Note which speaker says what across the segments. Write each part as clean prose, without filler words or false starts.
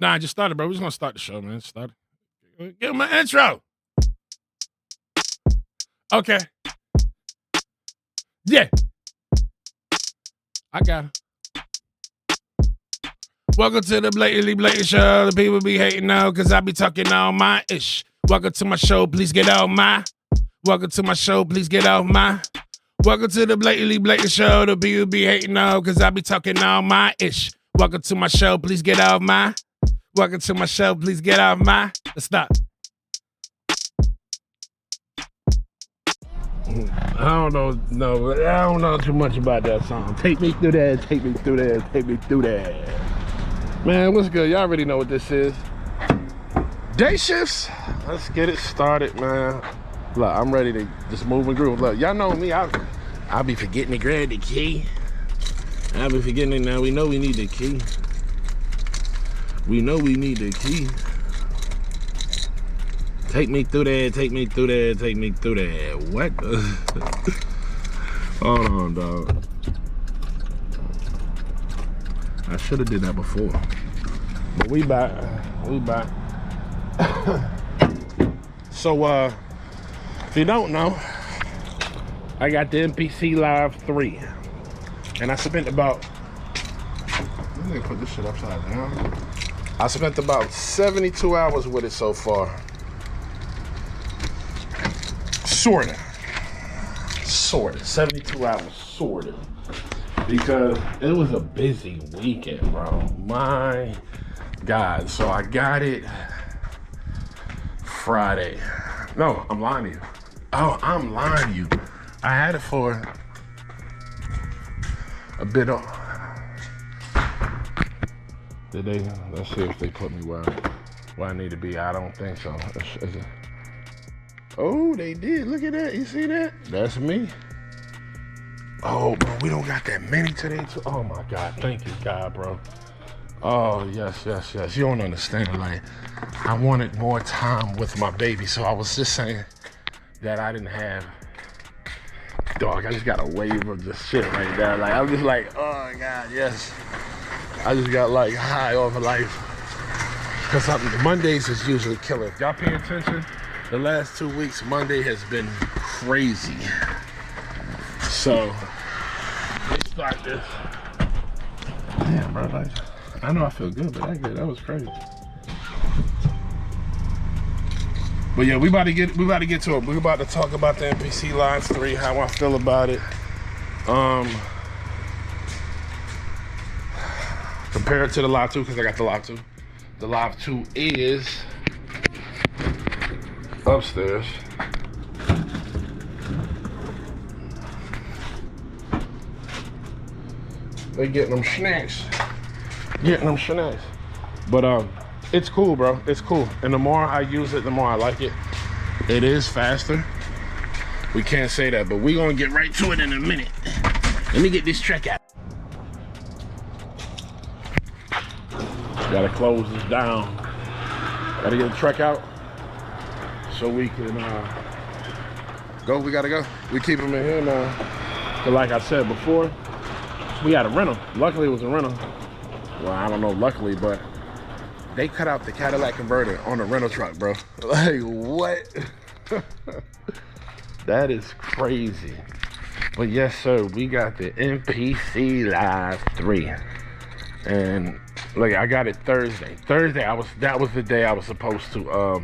Speaker 1: Nah, I just started, bro. We're just gonna start the show, man. Start it. Give him an intro. Okay. Yeah. I got it. Welcome to the Blatantly Blatant Show. The people be hating now because I be talking all my ish. Welcome to my show, please get off my. Welcome to my show, please get off my. Welcome to the Blatantly Blatant Show. The people be hating now because I be talking all my ish. Welcome to my show, please get off my. Welcome to my show, please get off my. Let's stop. I don't know too much about that song. Take me through that, take me through that, take me through that. Man, what's good? Y'all already know what this is. Day shifts. Let's get it started, man. Look, I'm ready to just move and groove. Look, y'all know me. I'll be forgetting to grab the key. I'll be forgetting it now. We know we need the key. We know we need the key. Take me through that, take me through that, take me through that. What? Hold on, dog. I should have did that before. But we back. We back. So, if you don't know, I got the MPC Live 3. And I spent about, I'm gonna put this shit upside down. I spent about 72 hours with it so far. Sorta. 72 hours, sorta. Because it was a busy weekend, bro. My God. So I got it Friday. No, I'm lying to you. Oh, I'm lying to you. I had it for a bit of. Did they? Let's see if they put me where I need to be. I don't think so. Is it? Oh, they did. Look at that. You see that? That's me. Oh, bro, we don't got that many today, too. Oh, my God. Thank you, God, bro. Oh, yes, yes, yes. You don't understand. Like, I wanted more time with my baby, so I was just saying that I didn't have. Dog, I just got a wave of this shit right there. Like, I'm just like, oh, God, yes. I just got, like, high off of life. Because Mondays is usually killer. If y'all pay attention, the last 2 weeks, Monday has been crazy. So, let's start this. Damn, bro, like, I know I feel good, but that was crazy. But yeah, we about to get to it. We about to talk about the MPC Live 3, how I feel about it. Compare it to the Live 2, because I got the Live 2. The Live 2 is upstairs. They getting them snacks. But it's cool, bro. It's cool. And the more I use it, the more I like it. It is faster. We can't say that, but we're gonna get right to it in a minute. Let me get this track out. Gotta close this down. Gotta get the track out so we can go. We gotta go. We keep them in here now. But like I said before, we had a rental. Luckily, it was a rental. Well, I don't know luckily, but they cut out the Cadillac converter on a rental truck, bro. Like, what? That is crazy. But yes, sir, we got the MPC Live 3. And look, I got it Thursday. That was the day I was supposed to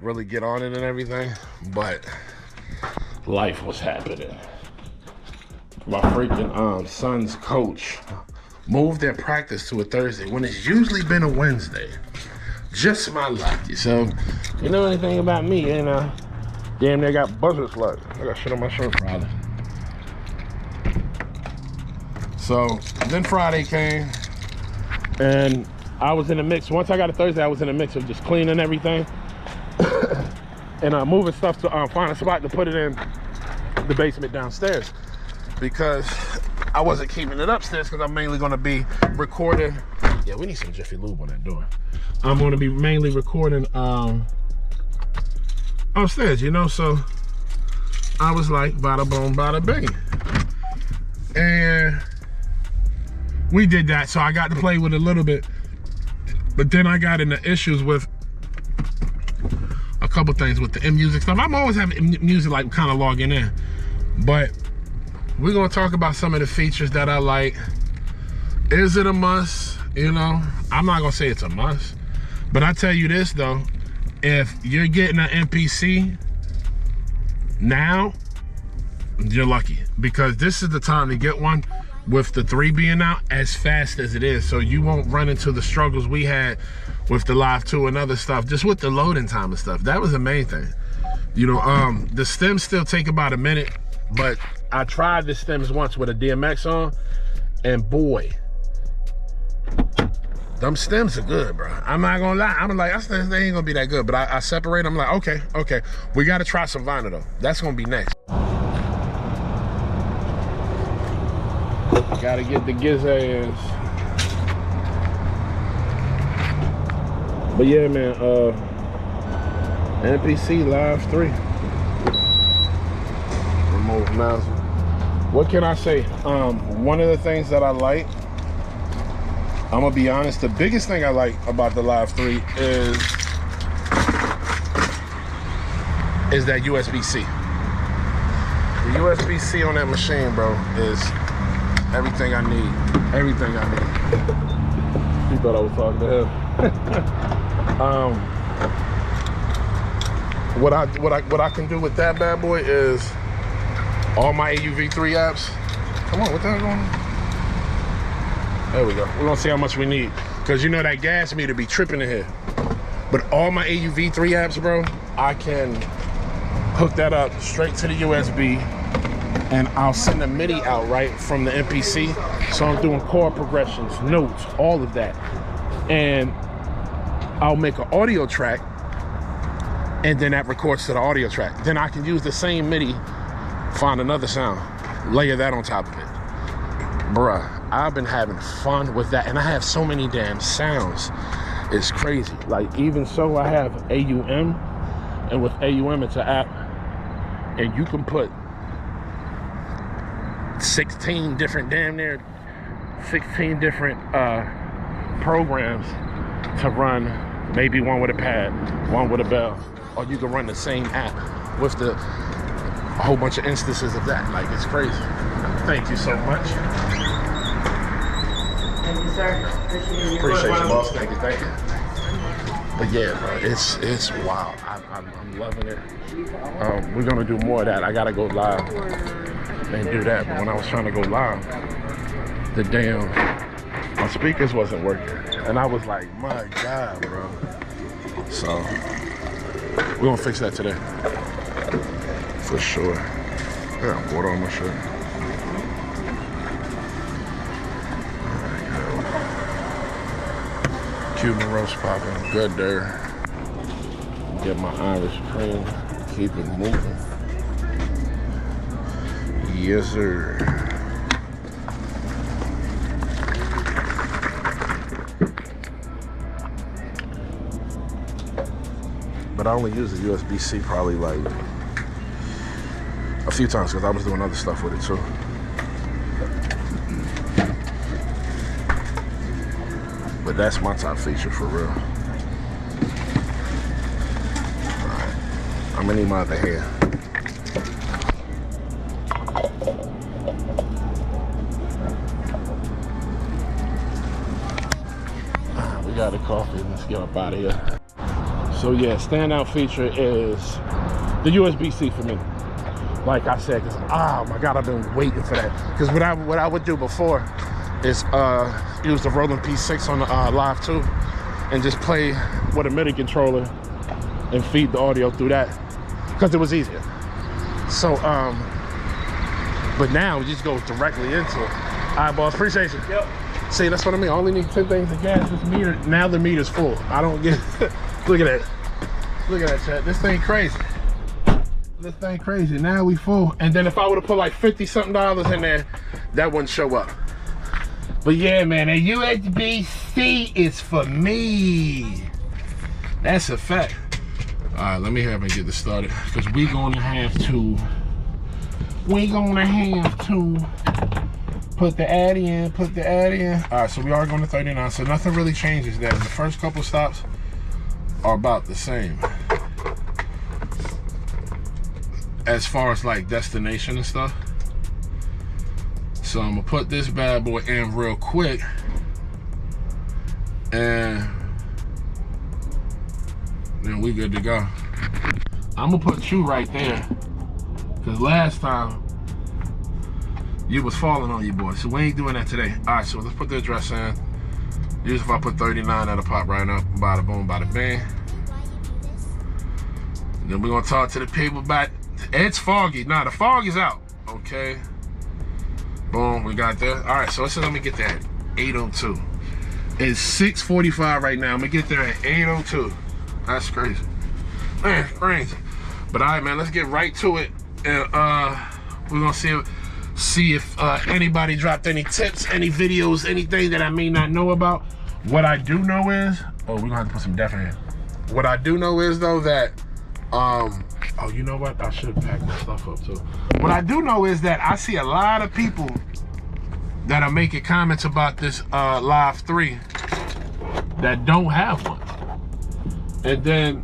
Speaker 1: really get on it and everything. But life was happening. My freaking son's coach moved their practice to a Thursday when it's usually been a Wednesday. Just my luck. So, you know anything about me, you know? Damn, they got buzzard luck. I got shit on my shirt, probably. So, then Friday came, and I was in the mix. Once I got it Thursday, I was in the mix of just cleaning everything and moving stuff to find a spot to put it in the basement downstairs. Because I wasn't keeping it upstairs because I'm mainly going to be recording. Yeah, we need some Jiffy Lube on that door. I'm going to be mainly recording upstairs, you know? So I was like, bada boom, bada bing. And we did that. So I got to play with a little bit But then I got into issues with a couple things with the music stuff. I'm always having music like kind of logging in. But we're gonna talk about some of the features that I like. Is it a must? You know, I'm not gonna say it's a must. But I tell you this though, if you're getting an MPC now, you're lucky, because this is the time to get one with the 3 being out as fast as it is, so you won't run into the struggles we had with the Live 2 and other stuff, just with the loading time and stuff. That was the main thing. You know, the stems still take about a minute, but I tried the stems once with a DMX on, and boy, them stems are good, bro. I'm not gonna lie. I'm like, they ain't gonna be that good, but I separate them. I'm like, okay. We gotta try some vinyl though. That's gonna be next. Gotta get the gizzazz. But yeah, man, MPC Live 3. Remove nozzle. What can I say? One of the things that I like, I'm gonna be honest, the biggest thing I like about the Live 3 is that USB-C. The USB-C on that machine, bro, is everything I need. Everything I need. He thought I was talking to him. What I can do with that bad boy is all my AUV3 apps. Come on, what the hell going on? There we go. We're gonna see how much we need, because you know that gas meter be tripping in here. But all my AUV3 apps, bro, I can hook that up straight to the USB, and I'll send a MIDI out right from the MPC. So I'm doing chord progressions, notes, all of that. And I'll make an audio track, and then that records to the audio track. Then I can use the same MIDI, find another sound, layer that on top of it. Bruh, I've been having fun with that, and I have so many damn sounds. It's crazy. Like, even so, I have AUM, and with AUM, it's an app, and you can put 16 different, damn near 16 different programs to run, maybe one with a pad, one with a bell, or you can run the same app with a whole bunch of instances of that. Like, it's crazy. Thank you so much.
Speaker 2: Thank you, sir.
Speaker 1: Appreciate you, boss. Thank you. But yeah, bro, it's wild. I'm loving it. We're gonna do more of that. I gotta go live and do that. But when I was trying to go live, my speakers wasn't working, and I was like, my God, bro. So we're gonna fix that today for sure. I got water on my shirt. Cuban roast popping, good there. Get my Irish cream, keep it moving. Yes, sir. But I only use the USB-C probably like a few times, because I was doing other stuff with it too. But that's my top feature for real. Alright, I'm gonna need my other hand. We got the coffee, let's get up out of here. So yeah, standout feature is the USB-C for me. Like I said, because oh my God, I've been waiting for that. Because what I would do before is use the Roland P6 on the Live 2 and just play with a MIDI controller and feed the audio through that, because it was easier. So but now we just go directly into it. All right, boss, appreciate you. Yep. See, that's what I mean. I only need 10 things of gas. This meter, now the meter's full. I don't get look at that. Look at that, chat. This thing crazy. This thing crazy. Now we full. And then if I would have put like $50-something in there, that wouldn't show up. But yeah, man, a USB-C is for me. That's a fact. All right, let me have and get this started, because we're gonna have to Put the ad in, put the ad in. All right, so we are going to 39, so nothing really changes there. The first couple stops are about the same as far as like destination and stuff. So I'm gonna put this bad boy in real quick, and then we good to go. I'm gonna put you right there, because last time you was falling on you, boy. So we ain't doing that today. All right, so let's put the address in. Usually if I put 39, that'll pop right up. Bada boom, bada bang. And then we're gonna talk to the people about, it's foggy. Nah, the fog is out, okay? Boom, we got that. All right, so let's let me get that 8:02. It's 6:45 right now. I'm gonna get there at 8:02. That's crazy. Man, crazy. But all right, man, let's get right to it. And we're gonna see if anybody dropped any tips, any videos, anything that I may not know about. What I do know is, oh, we're gonna have to put some def in. What I do know is though that, oh, you know what? I should have packed my stuff up too. What I do know is that I see a lot of people that are making comments about this Live 3 that don't have one. And then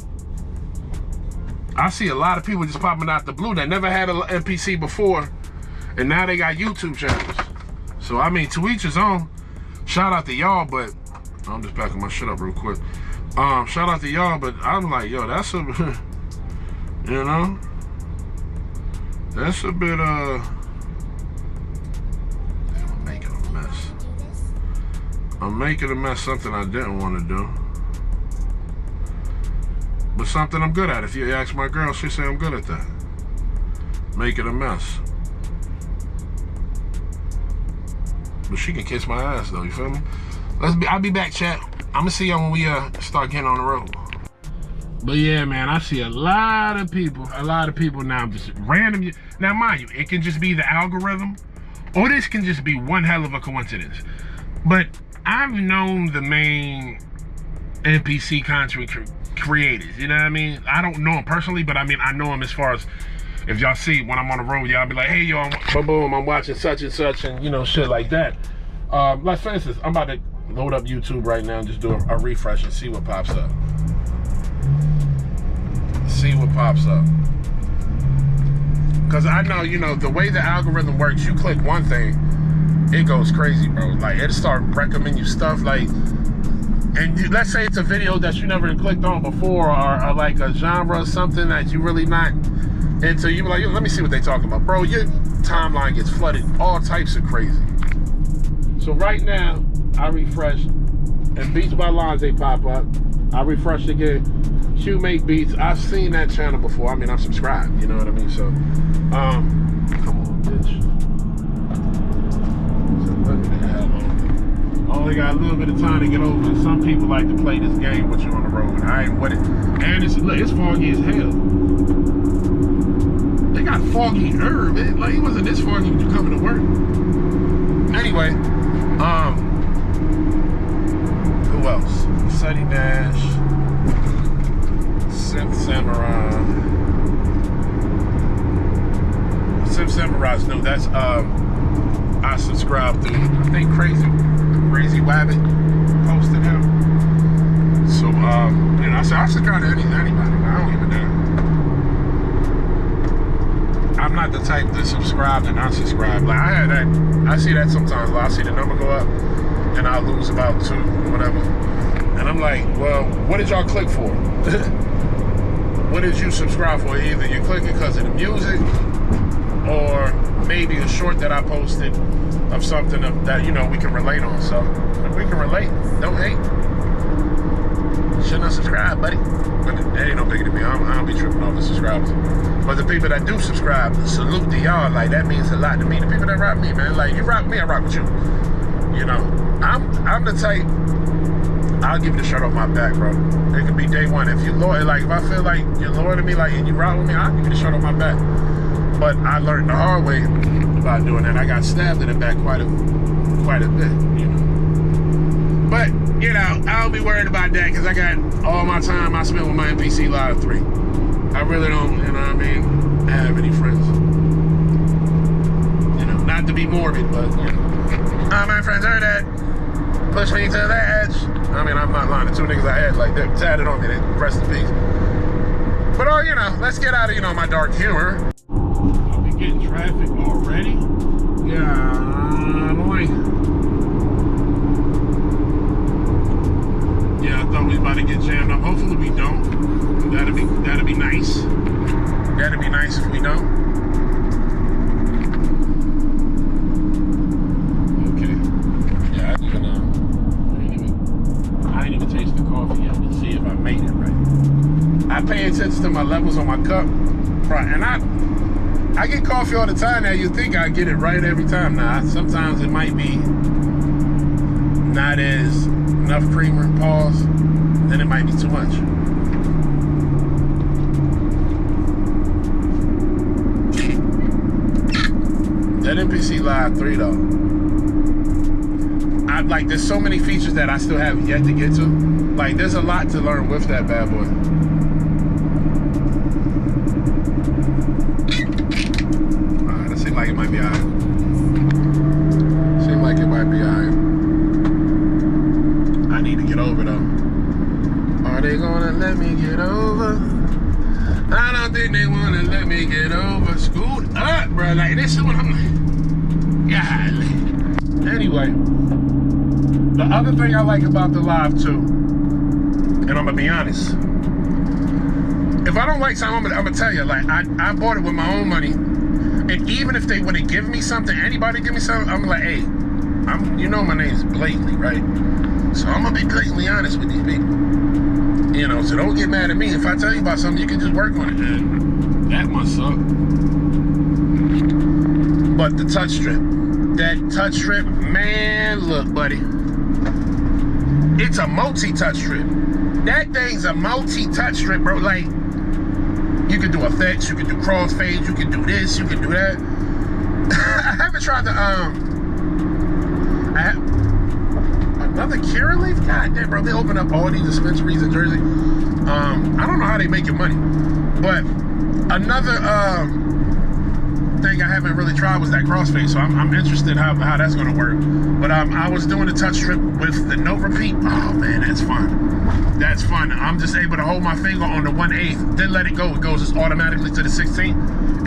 Speaker 1: I see a lot of people just popping out the blue that never had an MPC before, and now they got YouTube channels. So I mean, to each his own. Shout out to y'all, but I'm just backing my shit up real quick. Shout out to y'all, but I'm like, yo, that's a, you know, that's a bit, damn, I'm making a mess. I'm making a mess, something I didn't want to do. But something I'm good at. If you ask my girl, she say I'm good at that. Making a mess. But she can kiss my ass though, you feel me? I'll be back, chat. I'm gonna see y'all when we start getting on the road. But yeah, man, I see a lot of people now just random. Now, mind you, it can just be the algorithm, or this can just be one hell of a coincidence. But I've known the main NPC content creators, you know what I mean? I don't know them personally, but I mean, I know them as far as, if y'all see when I'm on the road, y'all be like, hey, yo, boom, I'm watching such and such, and you know, shit like that. Like for instance, I'm about to load up YouTube right now and just do a refresh and see what pops up. See what pops up. Because I know, you know, the way the algorithm works, you click one thing, it goes crazy, bro. Like, it'll start recommending you stuff like, and let's say it's a video that you never clicked on before, or like a genre or something that you really not into. You be like, yo, let me see what they talking about. Bro, your timeline gets flooded, all types of crazy. So right now, I refresh, and Beats by Lonze pop up. I refresh again. Q Make Beats. I've seen that channel before. I mean, I'm subscribed. You know what I mean? So, come on, bitch. So let me the hell on. Only got a little bit of time to get over it. Some people like to play this game with you on the road, and I ain't with it. And it's foggy as hell. They got foggy herb. Like, it wasn't this foggy when you coming to work. Anyway, who else? Sunny Dash, Synth Samurai. Synth Samurai's new. That's I subscribe to. I think Crazy Wabbit posted him. So you know, I subscribe to anybody. I don't even know. I'm not the type to subscribe and not subscribe. Like I had that. I see that sometimes. I see the number go up, and I lose about 2 or whatever. And I'm like, well, what did y'all click for? What did you subscribe for? Either you clicking because of the music, or maybe a short that I posted of something that, you know, we can relate on. So if we can relate, don't hate. Shouldn't have subscribed, buddy. But it ain't no bigger to me. I don't be tripping off the subscribers. But the people that do subscribe, salute to y'all. Like, that means a lot to me. The people that rock me, man, like, you rock me, I rock with you. You know, I'm the type, I'll give you the shirt off my back, bro. It could be day one. If you loyal, like, if I feel like you're loyal to me, like, and you rock with me, I'll give you the shirt off my back. But I learned the hard way about doing that. I got stabbed in the back quite a bit, you know. But, you know, I don't be worried about that because I got all my time I spent with my MPC Live 3. I really don't, you know what I mean, have any friends. You know, not to be morbid, but, you know. My friends heard that. Push me to the edge. I mean, I'm not lying. The two niggas I had, like, they tatted on me. They rest in peace. But, you know, let's get out of, you know, my dark humor. Are we getting traffic already? Yeah, boy. Yeah, I thought we was about to get jammed up. Hopefully we don't. That'd be nice. That'd be nice if we don't. Okay. Yeah, I didn't even taste the coffee yet to see if I made it right. I pay attention to my levels on my cup, right? And I get coffee all the time now. You think I get it right every time. Now, sometimes it might be not as enough creamer, pause, then it might be too much. That MPC Live 3 though, like, there's so many features that I still have yet to get to. Like, there's a lot to learn with that bad boy. Alright, it seems like it might be alright. Seems like it might be alright. I need to get over though. Are they gonna let me get over? I don't think they wanna let me get over. Scoot up, bro. Like, this is what I'm like. Golly. Anyway, the other thing I like about the Live 2, and I'm gonna be honest, if I don't like something, I'm gonna tell you, like, I bought it with my own money, and even if they would have given me something, anybody give me something, I'm like, hey, you know my name's blatantly, right? So I'm gonna be blatantly honest with these people. You know, so don't get mad at me. If I tell you about something, you can just work on it. And that must suck. But the touch strip. That touch strip, man, look, buddy. It's a multi-touch strip. That thing's a multi-touch strip, bro. Like, you can do effects, you can do crossfades, you can do this, you can do that. I haven't tried the, another Kira leaf? God damn, bro. They open up all these dispensaries in Jersey. I don't know how they making money. But another thing I haven't really tried was that crossfade. So I'm interested how that's going to work. But I was doing the touch strip with the note repeat. Oh, man, that's fun. That's fun. I'm just able to hold my finger on the 1/8, then let it go. It goes just automatically to the 16.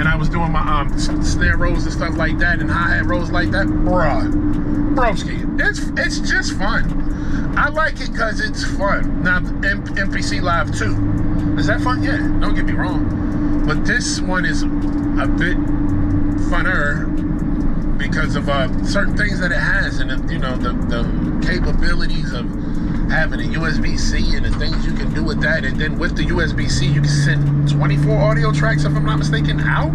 Speaker 1: And I was doing my snare rolls and stuff like that, and hi-hat rolls like that. Bruh. Broski. It's just fun. I like it because it's fun. Now, MPC Live 2. Is that fun? Yeah, don't get me wrong. But this one is a bit funner because of certain things that it has, and you know, the capabilities of having a USB-C and the things you can do with that. And then with the USB-C, you can send 24 audio tracks, if I'm not mistaken, out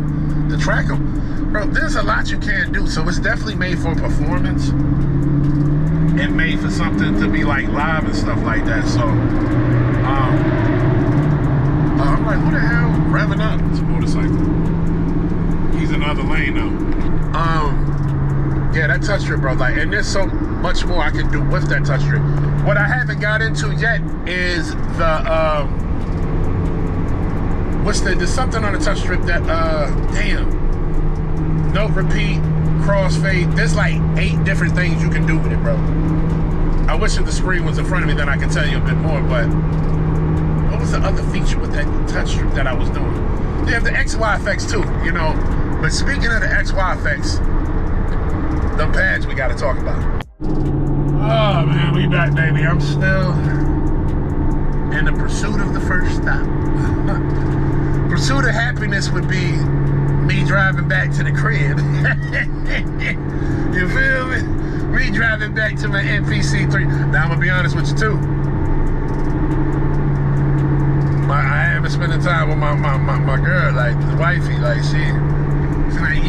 Speaker 1: to track them. Bro, there's a lot you can do. So it's definitely made for performance and made for something to be like live and stuff like that. So I'm like, who the hell revving up? It's a motorcycle. He's in another lane though. Yeah, that touch strip, bro. Like, and there's so much more I can do with that touch strip. What I haven't got into yet is the there's something on the touch strip that note repeat, crossfade. There's like 8 different things you can do with it, bro. I wish if the screen was in front of me, then I could tell you a bit more. But what was the other feature with that touch strip that I was doing? They have the XY effects too, you know. But speaking of the XY effects, them pads we got to talk about. Oh man, we back, baby. I'm still in the pursuit of the first stop. Pursuit of happiness would be me driving back to the crib. You feel me? Me driving back to my MPC3. Now I'm gonna be honest with you too. I haven't spent time with my girl, like the wifey, like she's like,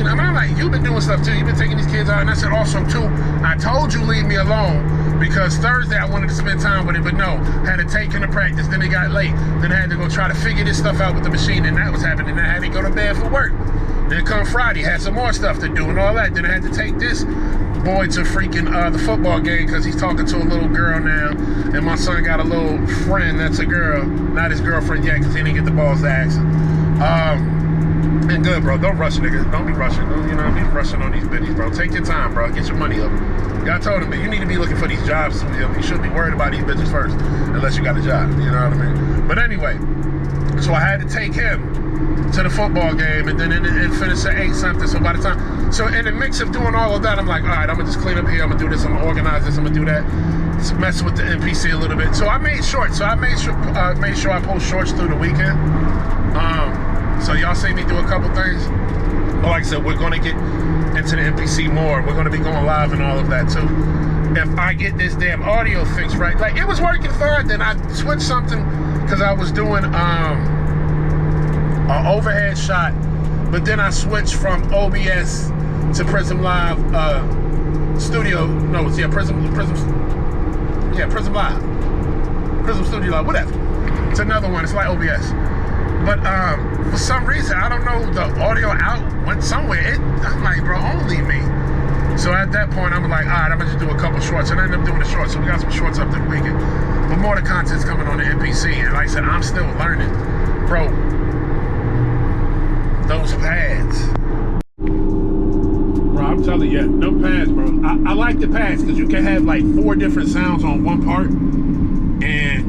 Speaker 1: I'm like, you've been doing stuff too. You've been taking these kids out. And I said also too, I told you leave me alone because Thursday I wanted to spend time with it, but no, had to take him to practice. Then it got late. Then I had to go try to figure this stuff out with the machine, and that was happening. Then I had to go to bed for work. Then come Friday, had some more stuff to do and all that. Then I had to take this boy to freaking the football game because he's talking to a little girl now, and my son got a little friend that's a girl, not his girlfriend yet because he didn't get the balls to ask him. been good, bro. Don't rush, niggas. Don't be rushing. Don't, you know what I mean? Rushing on these biddies, bro. Take your time, bro. Get your money up. Y'all told him that you need to be looking for these jobs. You should be worried about these bitches first, unless you got a job. You know what I mean? But anyway, so I had to take him to the football game, and then it finished at 8 something. So by the time, so in the mix of doing all of that, I'm like, all right, I'm gonna just clean up here. I'm gonna do this. I'm gonna organize this. I'm gonna do that. Just mess with the NPC a little bit. So I made shorts. So I made sure I post shorts through the weekend. So y'all see me do a couple things. But like I said, we're gonna get into the NPC more. We're gonna be going live and all of that too. If I get this damn audio fixed right, like it was working fine. Then I switched something because I was doing an overhead shot, but then I switched from OBS to Prism Live Studio. No, it's Prism Live, Prism Studio Live, whatever. It's another one. It's like OBS. But for some reason, I don't know, the audio out went somewhere. I'm like, bro, only me. So at that point, I'm like, all right, I'm gonna just do a couple shorts, and I ended up doing the shorts. So we got some shorts up this weekend. But more of the content's coming on the NPC, and like I said, I'm still learning, bro. Those pads, bro. I'm telling you, them pads, bro. I like the pads because you can have like 4 different sounds on one part, and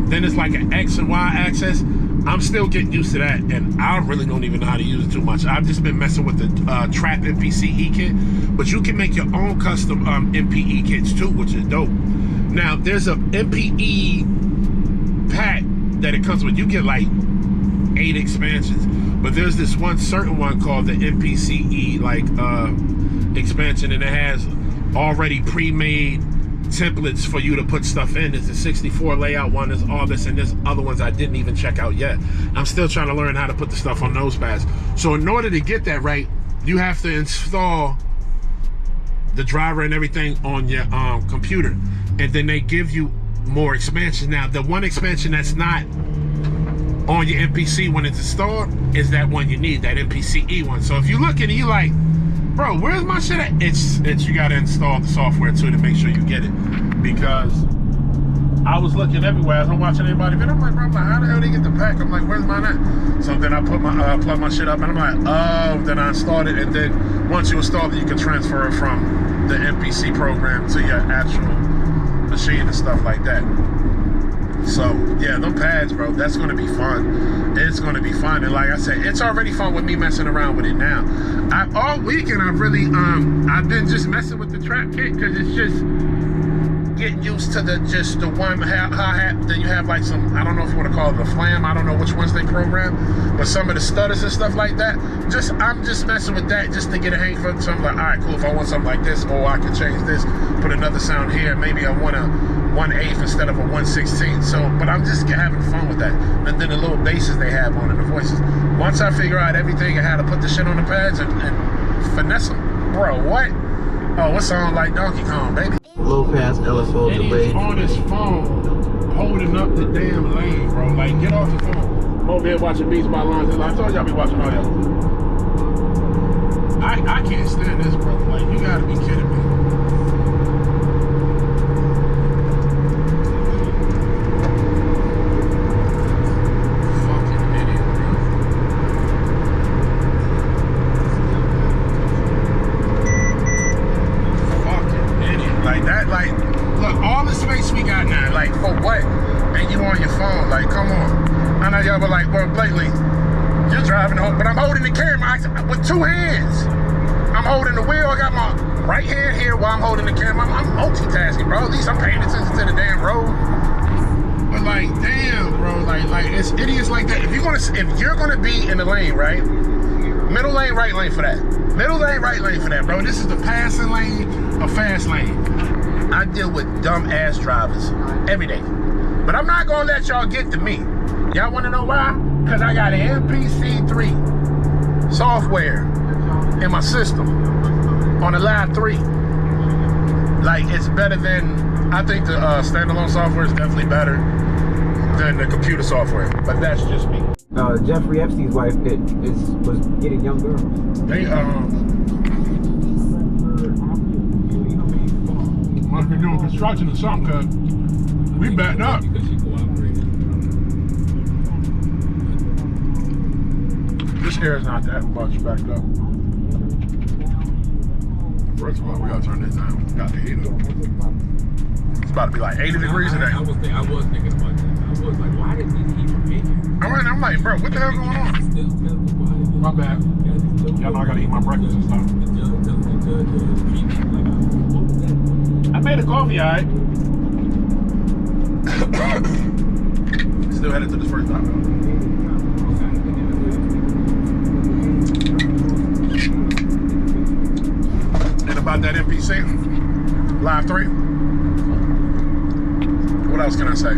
Speaker 1: then it's like an X and Y axis. I'm still getting used to that, and I really don't even know how to use it too much. I've just been messing with the Trap MPC kit, but you can make your own custom MPE kits too, which is dope. Now, there's a MPE pack that it comes with. You get like 8 expansions, but there's this one certain one called the MPCE expansion, and it has already pre-made templates for you to put stuff in. There's a 64 layout one, there's all this, and there's other ones I didn't even check out yet. I'm still trying to learn how to put the stuff on those pads. So in order to get that right, you have to install the driver and everything on your computer, and then they give you more expansions. Now, the one expansion that's not on your MPC when it's installed is that one you need, that MPCE one. So if you look and you like, bro, where's my shit at? It's you gotta install the software too to make sure you get it. Because I was looking everywhere. I was watching everybody, but I'm like, bro, how the hell they get the pack? I'm like, where's mine at? So then I put my plug my shit up, and I'm like, oh, then I installed it, and then once you install it, you can transfer it from the MPC program to your actual machine and stuff like that. So yeah, them pads, bro, that's gonna be fun. It's gonna be fun, and like I said, it's already fun with me messing around with it now. All weekend I've really I've been just messing with the trap kit because it's just getting used to the one hi-hat. Then you have like some, I don't know if you want to call it a flam, I don't know which ones they program, but some of the stutters and stuff like that. I'm just messing with that just to get a hang for something. Like, all right, cool, if I want something like this, or I can change this, put another sound here, maybe I want a 1/8 instead of a 1/16. So, but I'm just having fun with that. And then the little basses they have on it, the voices. Once I figure out everything and how to put the shit on the pads and finesse them, bro, what? Oh, what sound like Donkey Kong, baby?
Speaker 2: Low pass LFO delay.
Speaker 1: He's on his phone, holding up the damn lane, bro. Like, get off the phone. I'm over here watching Beats by Lines. I told y'all be watching all y'all. I can't stand this, bro. Like, you gotta be kidding me. But like, well, lately, you're driving home, but I'm holding the camera with 2 hands. I'm holding the wheel. I got my right hand here while I'm holding the camera. I'm multitasking, bro. At least I'm paying attention to the damn road. But like, damn, bro, like it's idiots like that. If you're gonna be in the lane, right? Middle lane, right lane for that. Middle lane, right lane for that, bro. This is the passing lane, a fast lane. I deal with dumb ass drivers every day, but I'm not gonna let y'all get to me. Y'all wanna know why? Because I got an MPC3 software in my system on the Live 3. Like, it's better than, I think the standalone software is definitely better than the computer software, but that's just me.
Speaker 2: Jeffrey Epstein's wife was getting young girls.
Speaker 1: They must be doing construction or something, cause we backed up. This chair's not that much backed up. First of all, we gotta turn this down. We got the heat up. It's about to be like 80 degrees today.
Speaker 2: I was thinking about that. I was like, why did we keep making?
Speaker 1: I'm like, bro, what the hell going on? My bad. Y'all know I gotta eat my breakfast and stuff. I made a coffee, alright. Still headed to this first stop. And about that NPC, Live 3. What else can I say?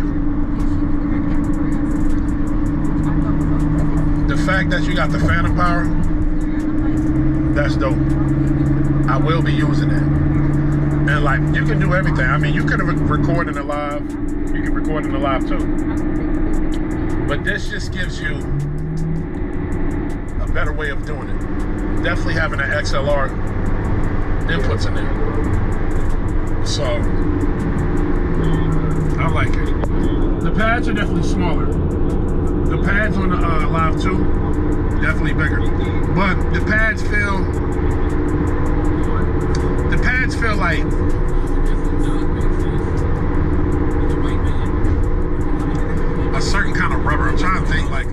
Speaker 1: The fact that you got the phantom power, that's dope. I will be using that. And like, you can do everything. I mean, you could record in the live. You can record in the live too. But this just gives you a better way of doing it. Definitely having an XLR inputs in there. So, I like it. The pads are definitely smaller. The pads on the Live 2, definitely bigger. But the pads feel like a certain kind of rubber. I'm trying to think like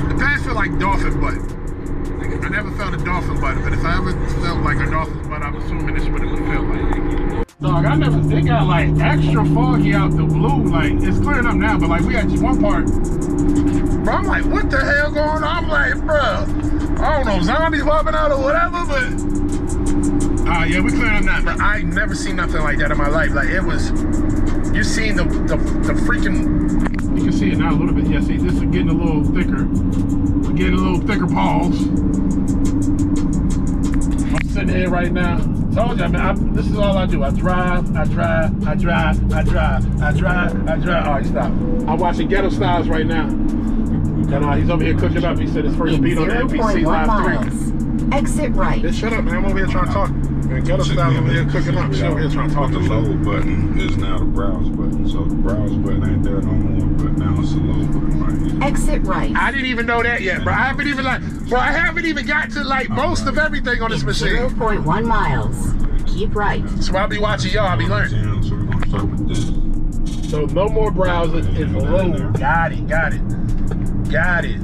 Speaker 1: the pads feel like dolphin butt. I never felt a dolphin butt, but if I ever felt like a dolphin butt, I'm assuming this is what it would feel like. Dog, it got like extra foggy out the blue. Like, it's clearing up now, but like we had just one part. Bro, I'm like, what the hell going on? I'm like, bro, I don't know, zombies popping out or whatever, but yeah, we clearing up now. But I ain't never seen nothing like that in my life. Like, it was, you seen the freaking, you can see it now a little bit. Yeah, see, this is getting a little thicker. We're getting a little thicker paws. I'm sitting here right now. Told you, man, this is all I do. I drive. Oh, you stop. I'm watching Ghetto Styles right now. And he's over here cooking up. He said his first beat on the NPC Live 3.
Speaker 3: Exit right.
Speaker 1: Just shut up, man. I'm over here trying to talk. And Ghetto Styles over here cooking up. She's over here trying to talk.
Speaker 4: The load button is now the browse button. So the browse button ain't there no more, but now it's the load button right here.
Speaker 3: Exit right.
Speaker 1: I didn't even know that yet, bro. I haven't even got to like most of everything on this machine.
Speaker 3: 0.1 miles. Keep right.
Speaker 1: So I'll be watching y'all. I'll be learning.
Speaker 4: So we're gonna start with this.
Speaker 1: So no more browsers. It's low. Got it.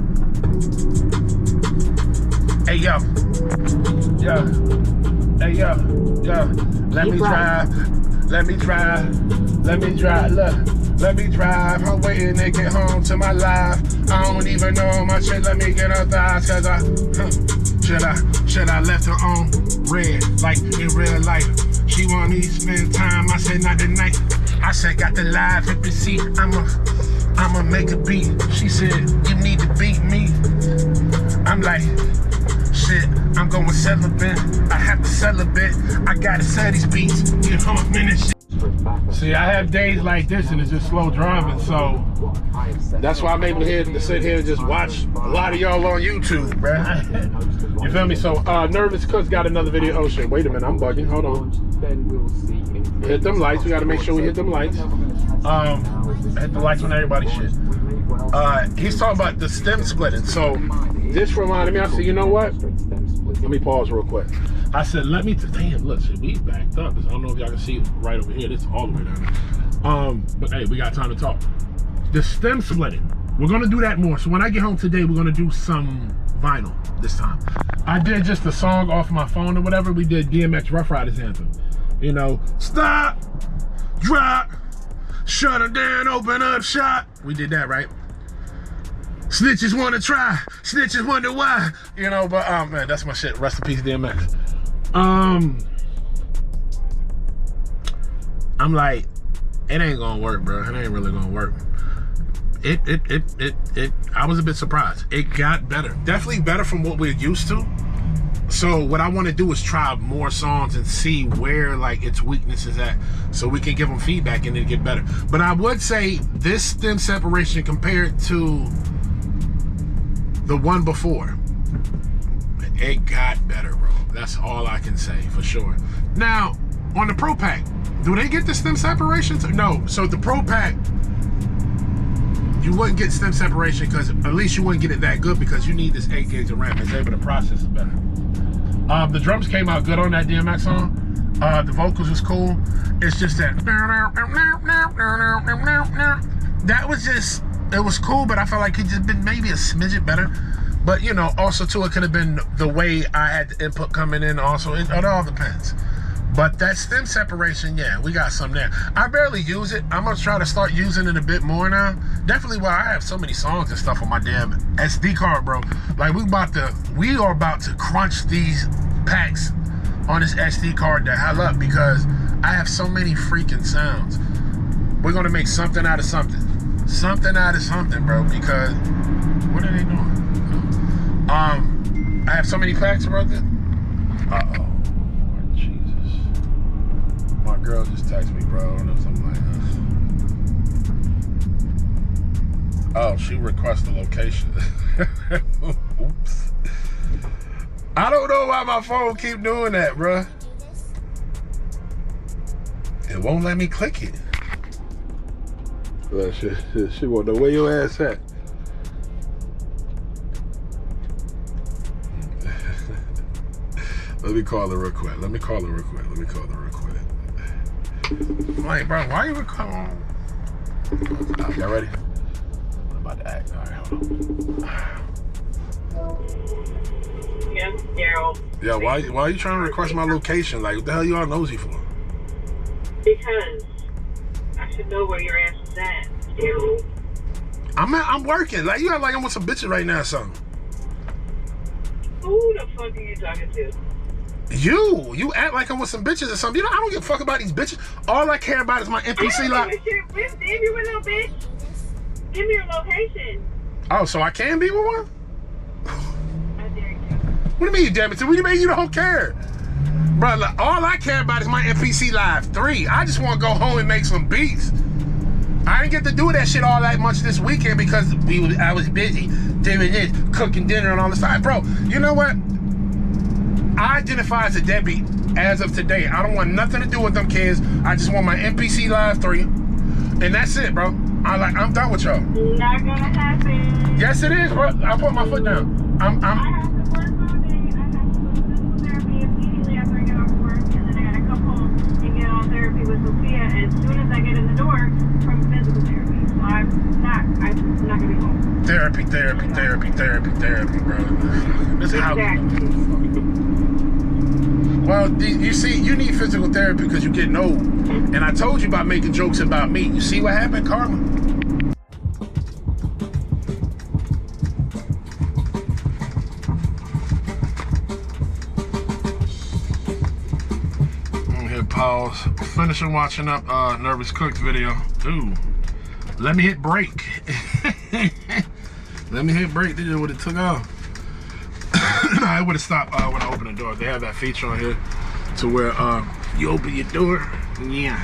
Speaker 1: Hey yo. Hey yo. Let me drive. I'm waiting to get home to my life. I don't even know my shit. Let me get her thighs, cause should I left her on red, like in real life. She want me to spend time. I said not tonight. I said got the live NPC. I'ma make a beat. She said you need to beat me. I'm like, shit, I'm going celibate. I have to celebrate. I gotta sell these beats. You know I'm in this shit. See, I have days like this and it's just slow driving, so that's why I'm able to sit here and just watch a lot of y'all on YouTube, bruh. You feel me? So, Nervous Cook's got another video. Oh shit, wait a minute, I'm bugging. Hold on. Hit them lights. We gotta make sure we hit them lights. Hit the lights on everybody's shit. He's talking about the stem splitting. So, this reminded me, I said, you know what? Let me pause real quick. I said, damn, look, shit, we backed up. I don't know if y'all can see it right over here. This is all the way down there. But hey, we got time to talk. The stem splitting, we're gonna do that more. So when I get home today, we're gonna do some vinyl this time. I did just a song off my phone or whatever. We did DMX Rough Riders anthem. You know, stop, drop, shut her down, open up shop. We did that, right? Snitches wanna try, snitches wonder why. You know, but man, that's my shit. Rest in peace, DMX. I'm like, it ain't gonna work, bro. It ain't really gonna work. I was a bit surprised. It got better. Definitely better from what we're used to. So what I want to do is try more songs and see where like its weakness is at, so we can give them feedback and then get better. But I would say this stem separation compared to the one before, it got better, bro. That's all I can say for sure. Now, on the Pro Pack, do they get the stem separations? No. So the Pro Pack, you wouldn't get stem separation because at least you wouldn't get it that good because you need this 8 gauge of RAM. It's able to process it better. The drums came out good on that DMX song. The vocals was cool. It's just that was just, it was cool, but I felt like it just been maybe a smidget better. But you know, also too, it could have been the way I had the input coming in also. It all depends. But that stem separation, yeah, we got some there. I barely use it. I'm gonna try to start using it a bit more now. Definitely why I have so many songs and stuff on my damn SD card, bro. Like we are about to crunch these packs on this SD card the hell up because I have so many freaking sounds. We're gonna make something out of something. Something out of something, bro, because what are they doing? I have so many packs, brother. Uh-oh. My girl just texted me, bro. I don't know, something like that. Oh, she requested a location. Oops. I don't know why my phone keep doing that, bro. It won't let me click it. Well, she won't know where your ass at. Let me call her real quick. I'm like, bro, why you recording? Y'all ready? I'm about to act. All right, hold on.
Speaker 5: Yes, Daryl.
Speaker 1: Yeah, why are you trying to request my location? Like, what the hell you all nosy for?
Speaker 5: Because I should know where your ass is at, Daryl.
Speaker 1: I'm working. Like, you act like I'm with some bitches right now or something.
Speaker 5: Who the fuck are you talking to?
Speaker 1: You act like I'm with some bitches or something. You know, I don't give a fuck about these bitches. All I care about is my NPC live.
Speaker 5: Damn you, little bitch. Give me your location.
Speaker 1: Oh, so I can be with one?
Speaker 5: I dare you.
Speaker 1: What do you mean, you damn it? What do you mean you don't care? Bro, look, all I care about is my NPC Live 3. I just want to go home and make some beats. I didn't get to do that shit all that much this weekend because I was busy doing this, cooking dinner and all this stuff. Bro, you know what? I identify as a deadbeat as of today. I don't want nothing to do with them kids. I just want my NPC Live 3. And that's it, bro. I'm done with y'all.
Speaker 5: Not gonna happen.
Speaker 1: Yes, it is, bro. I put my foot down.
Speaker 5: I have to work all day. I have to go to physical therapy immediately after I get off work. And then I gotta come home and get on therapy with Sophia as soon as I get in the door from physical therapy. So I'm not gonna be home.
Speaker 1: Therapy, bro. This is how we Well, you see, you need physical therapy because you're getting old. And I told you about making jokes about me. You see what happened, karma? I'm gonna hit pause. Finishing watching up Nervous Cook's video. Ooh, let me hit break. Let me hit break. This would have took off. I would have stopped when I opened the door. They have that feature on here to where you open your door. Yeah.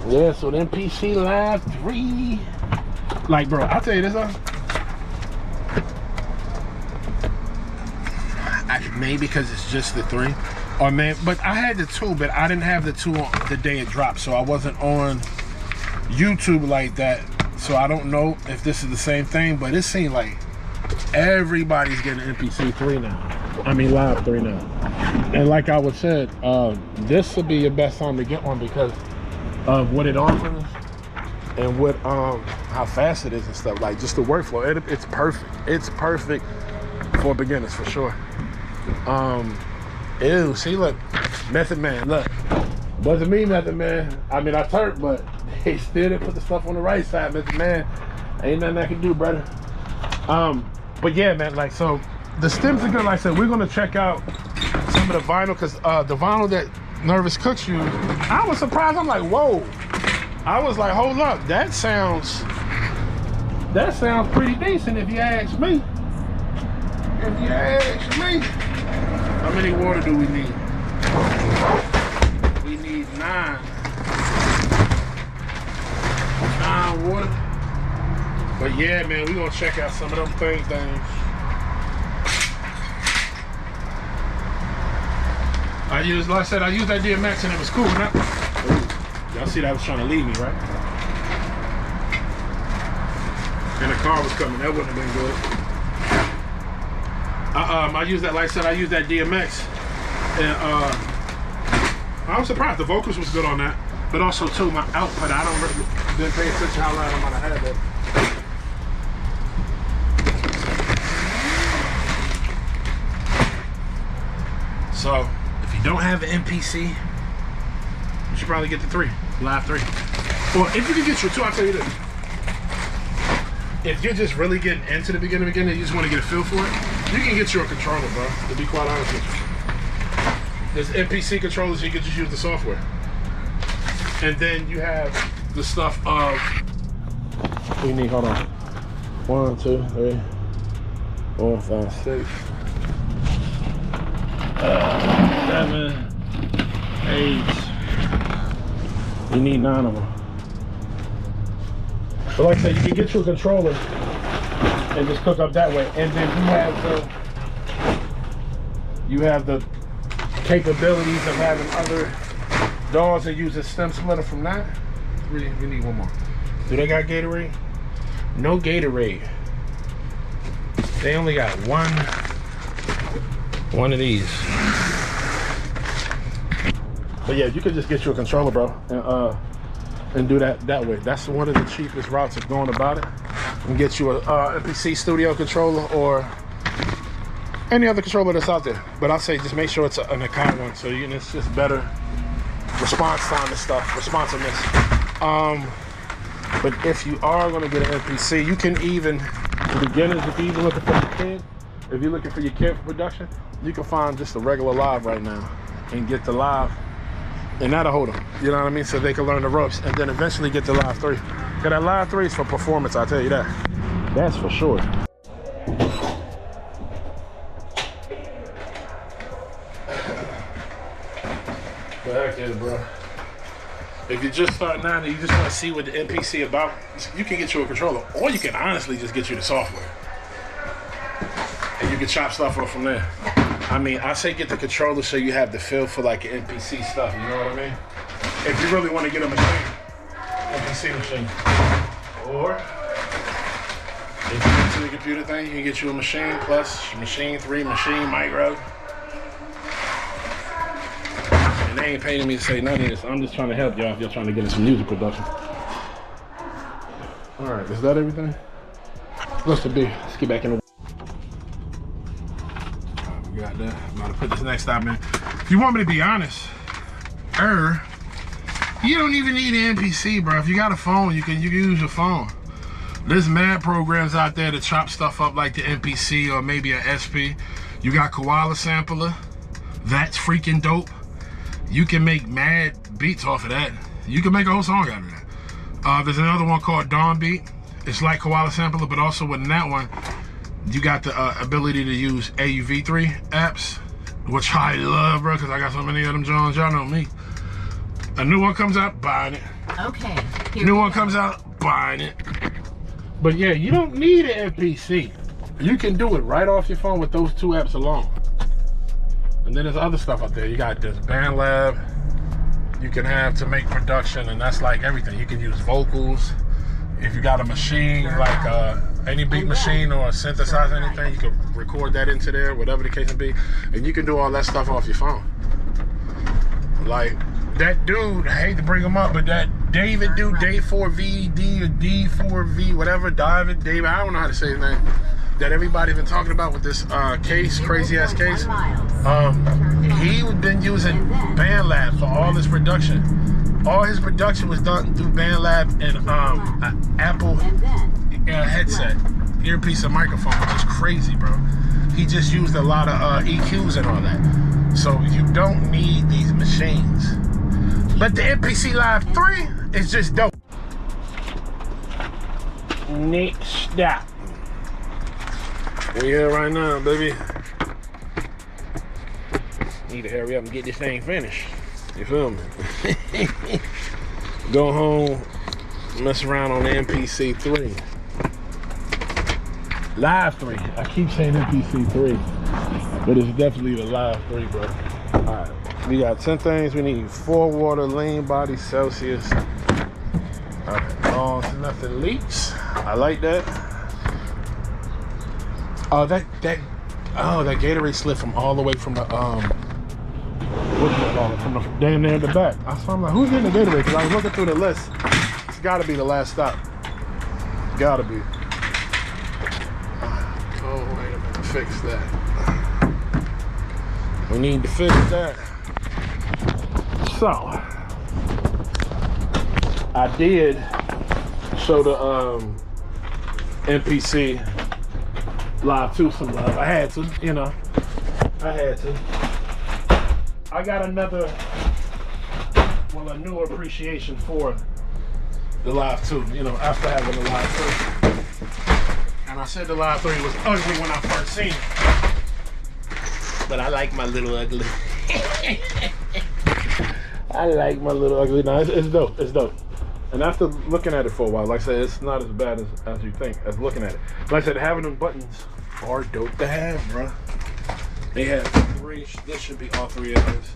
Speaker 1: Yeah, so the NPC Live 3. Like, bro, I'll tell you this, maybe because it's just the 3. Or maybe, but I had the 2, but I didn't have the 2 on the day it dropped. So I wasn't on YouTube like that. So I don't know if this is the same thing, but it seemed like everybody's getting NPC 3 now. I mean Live 3 now. And like I was said, this would be your best time to get one because of what it offers and what how fast it is and stuff. Like just the workflow, it's perfect. It's perfect for beginners for sure. Ew, see, look, Method Man, look. Wasn't me, Method Man. I mean, I turned, but they still didn't put the stuff on the right side, Method Man. Ain't nothing I can do, brother. But yeah, man, like, so the stems are good. Like I said, we're gonna check out some of the vinyl because the vinyl that Nervous Cooks used, I was surprised. I'm like, whoa. I was like, hold up, that sounds pretty decent if you ask me. If you ask me. How many water do we need? We need 9. 9 water. But yeah, man, we gonna check out some of them things. Like I said, I used that DMX and it was cool. Y'all see that I was trying to leave me, right? and the car was coming. That wouldn't have been good. I used that, like I said, I used that DMX. And I was surprised. The vocals was good on that. But also, too, my output, I don't really didn't pay attention how loud I might have had that. So, if you don't have an MPC, you should probably get the 3, Live 3. Or if you can get your 2, I'll tell you this. If you're just really getting into the beginning, you just want to get a feel for it, you can get your controller, bro, to be quite honest with you. There's MPC controllers, you can just use the software. And then you have the stuff of, we need, hold on. 1, 2, 3, 4, 5, 6, 7, 8. You need 9 of them. But like I said, you can get you a controller and just hook up that way. And then you have the capabilities of having other dogs that use a stem splitter from that. We need one more. Do they got Gatorade? No Gatorade. They only got one of these. But yeah, you could just get you a controller, bro, and do that way. That's one of the cheapest routes of going about it. You can get you a MPC studio controller or any other controller that's out there. But I'll say just make sure it's an Akai one, so it's just better response time and stuff, responsiveness. But if you are going to get an MPC, you can even, for beginners, if you're even looking for your kid, if you're looking for your kid for production, you can find just a regular Live right now and get the Live, and that'll hold them, you know what I mean, so they can learn the ropes and then eventually get the Live 3. Because that Live 3 is for performance, I'll tell you that. That's for sure. But heck yeah, bro. If you're just starting out and you just want to see what the MPC about, you can get you a controller, or you can honestly just get you the software. And you can chop stuff up from there. I mean, I say get the controller so you have the feel for like an MPC stuff, you know what I mean? If you really want to get a machine, MPC machine. Or, if you're into the computer thing, you can get you a machine plus, machine 3, machine micro. And they ain't paying me to say none of this. I'm just trying to help y'all if y'all trying to get into some music production. All right, is that everything? What's the big? Let's get back in the. We got that. I'm about to put this next stop in. If you want me to be honest, you don't even need an MPC, bro. If you got a phone, you can use your phone. There's mad programs out there to chop stuff up like the MPC or maybe a SP. You got Koala Sampler. That's freaking dope. You can make mad beats off of that. You can make a whole song out of that. There's another one called Dawn Beat. It's like Koala Sampler, but also within that one, you got the ability to use AUV3 apps, which I love, bro, because I got so many of them Jones. Y'all know me. A new one comes out, buying it.
Speaker 3: Okay.
Speaker 1: New one comes out, buying it. But yeah, you don't need an MPC. You can do it right off your phone with those 2 apps alone. And then there's other stuff out there. You got this BandLab you can have to make production, and that's like everything. You can use vocals. If you got a machine, like any beat machine or a synthesizer, anything, you can record that into there, whatever the case may be. And you can do all that stuff off your phone. Like that dude, I hate to bring him up, but that David dude, Day4VD or D4V, whatever, David, I don't know how to say his name. That everybody been talking about with this case, crazy ass case. He been using BandLab for all his production. All his production was done through BandLab and an Apple headset, earpiece and microphone, which is crazy, bro. He just used a lot of EQs and all that. So you don't need these machines. But the MPC Live 3 is just dope. Next stop. We here right now, baby. Need to hurry up and get this thing finished. You feel me? Go home, mess around on the MPC 3. Live 3. I keep saying MPC 3, but it's definitely the Live 3, bro. Alright, we got 10 things. We need 4 water, lean body, Celsius. Alright, nothing leaks. I like that. that Gatorade slid from all the way from the what do you call it? From the damn near the back. So I'm like, who's getting the Gatorade? Because I was looking through the list. It's got to be the last stop. Gotta be. Oh wait a minute, fix that. We need to fix that. So I did show the NPC Live 2 some love. I had to, you know. I had to. I got a new appreciation for the Live 2, you know, after having the Live 3. And I said the Live 3 was ugly when I first seen it. But I like my little ugly. I like my little ugly. No, it's dope. It's dope. And after looking at it for a while, like I said, it's not as bad as you think, as looking at it. Like I said, having them buttons are dope to have, bro. They have 3. This should be all 3 of those.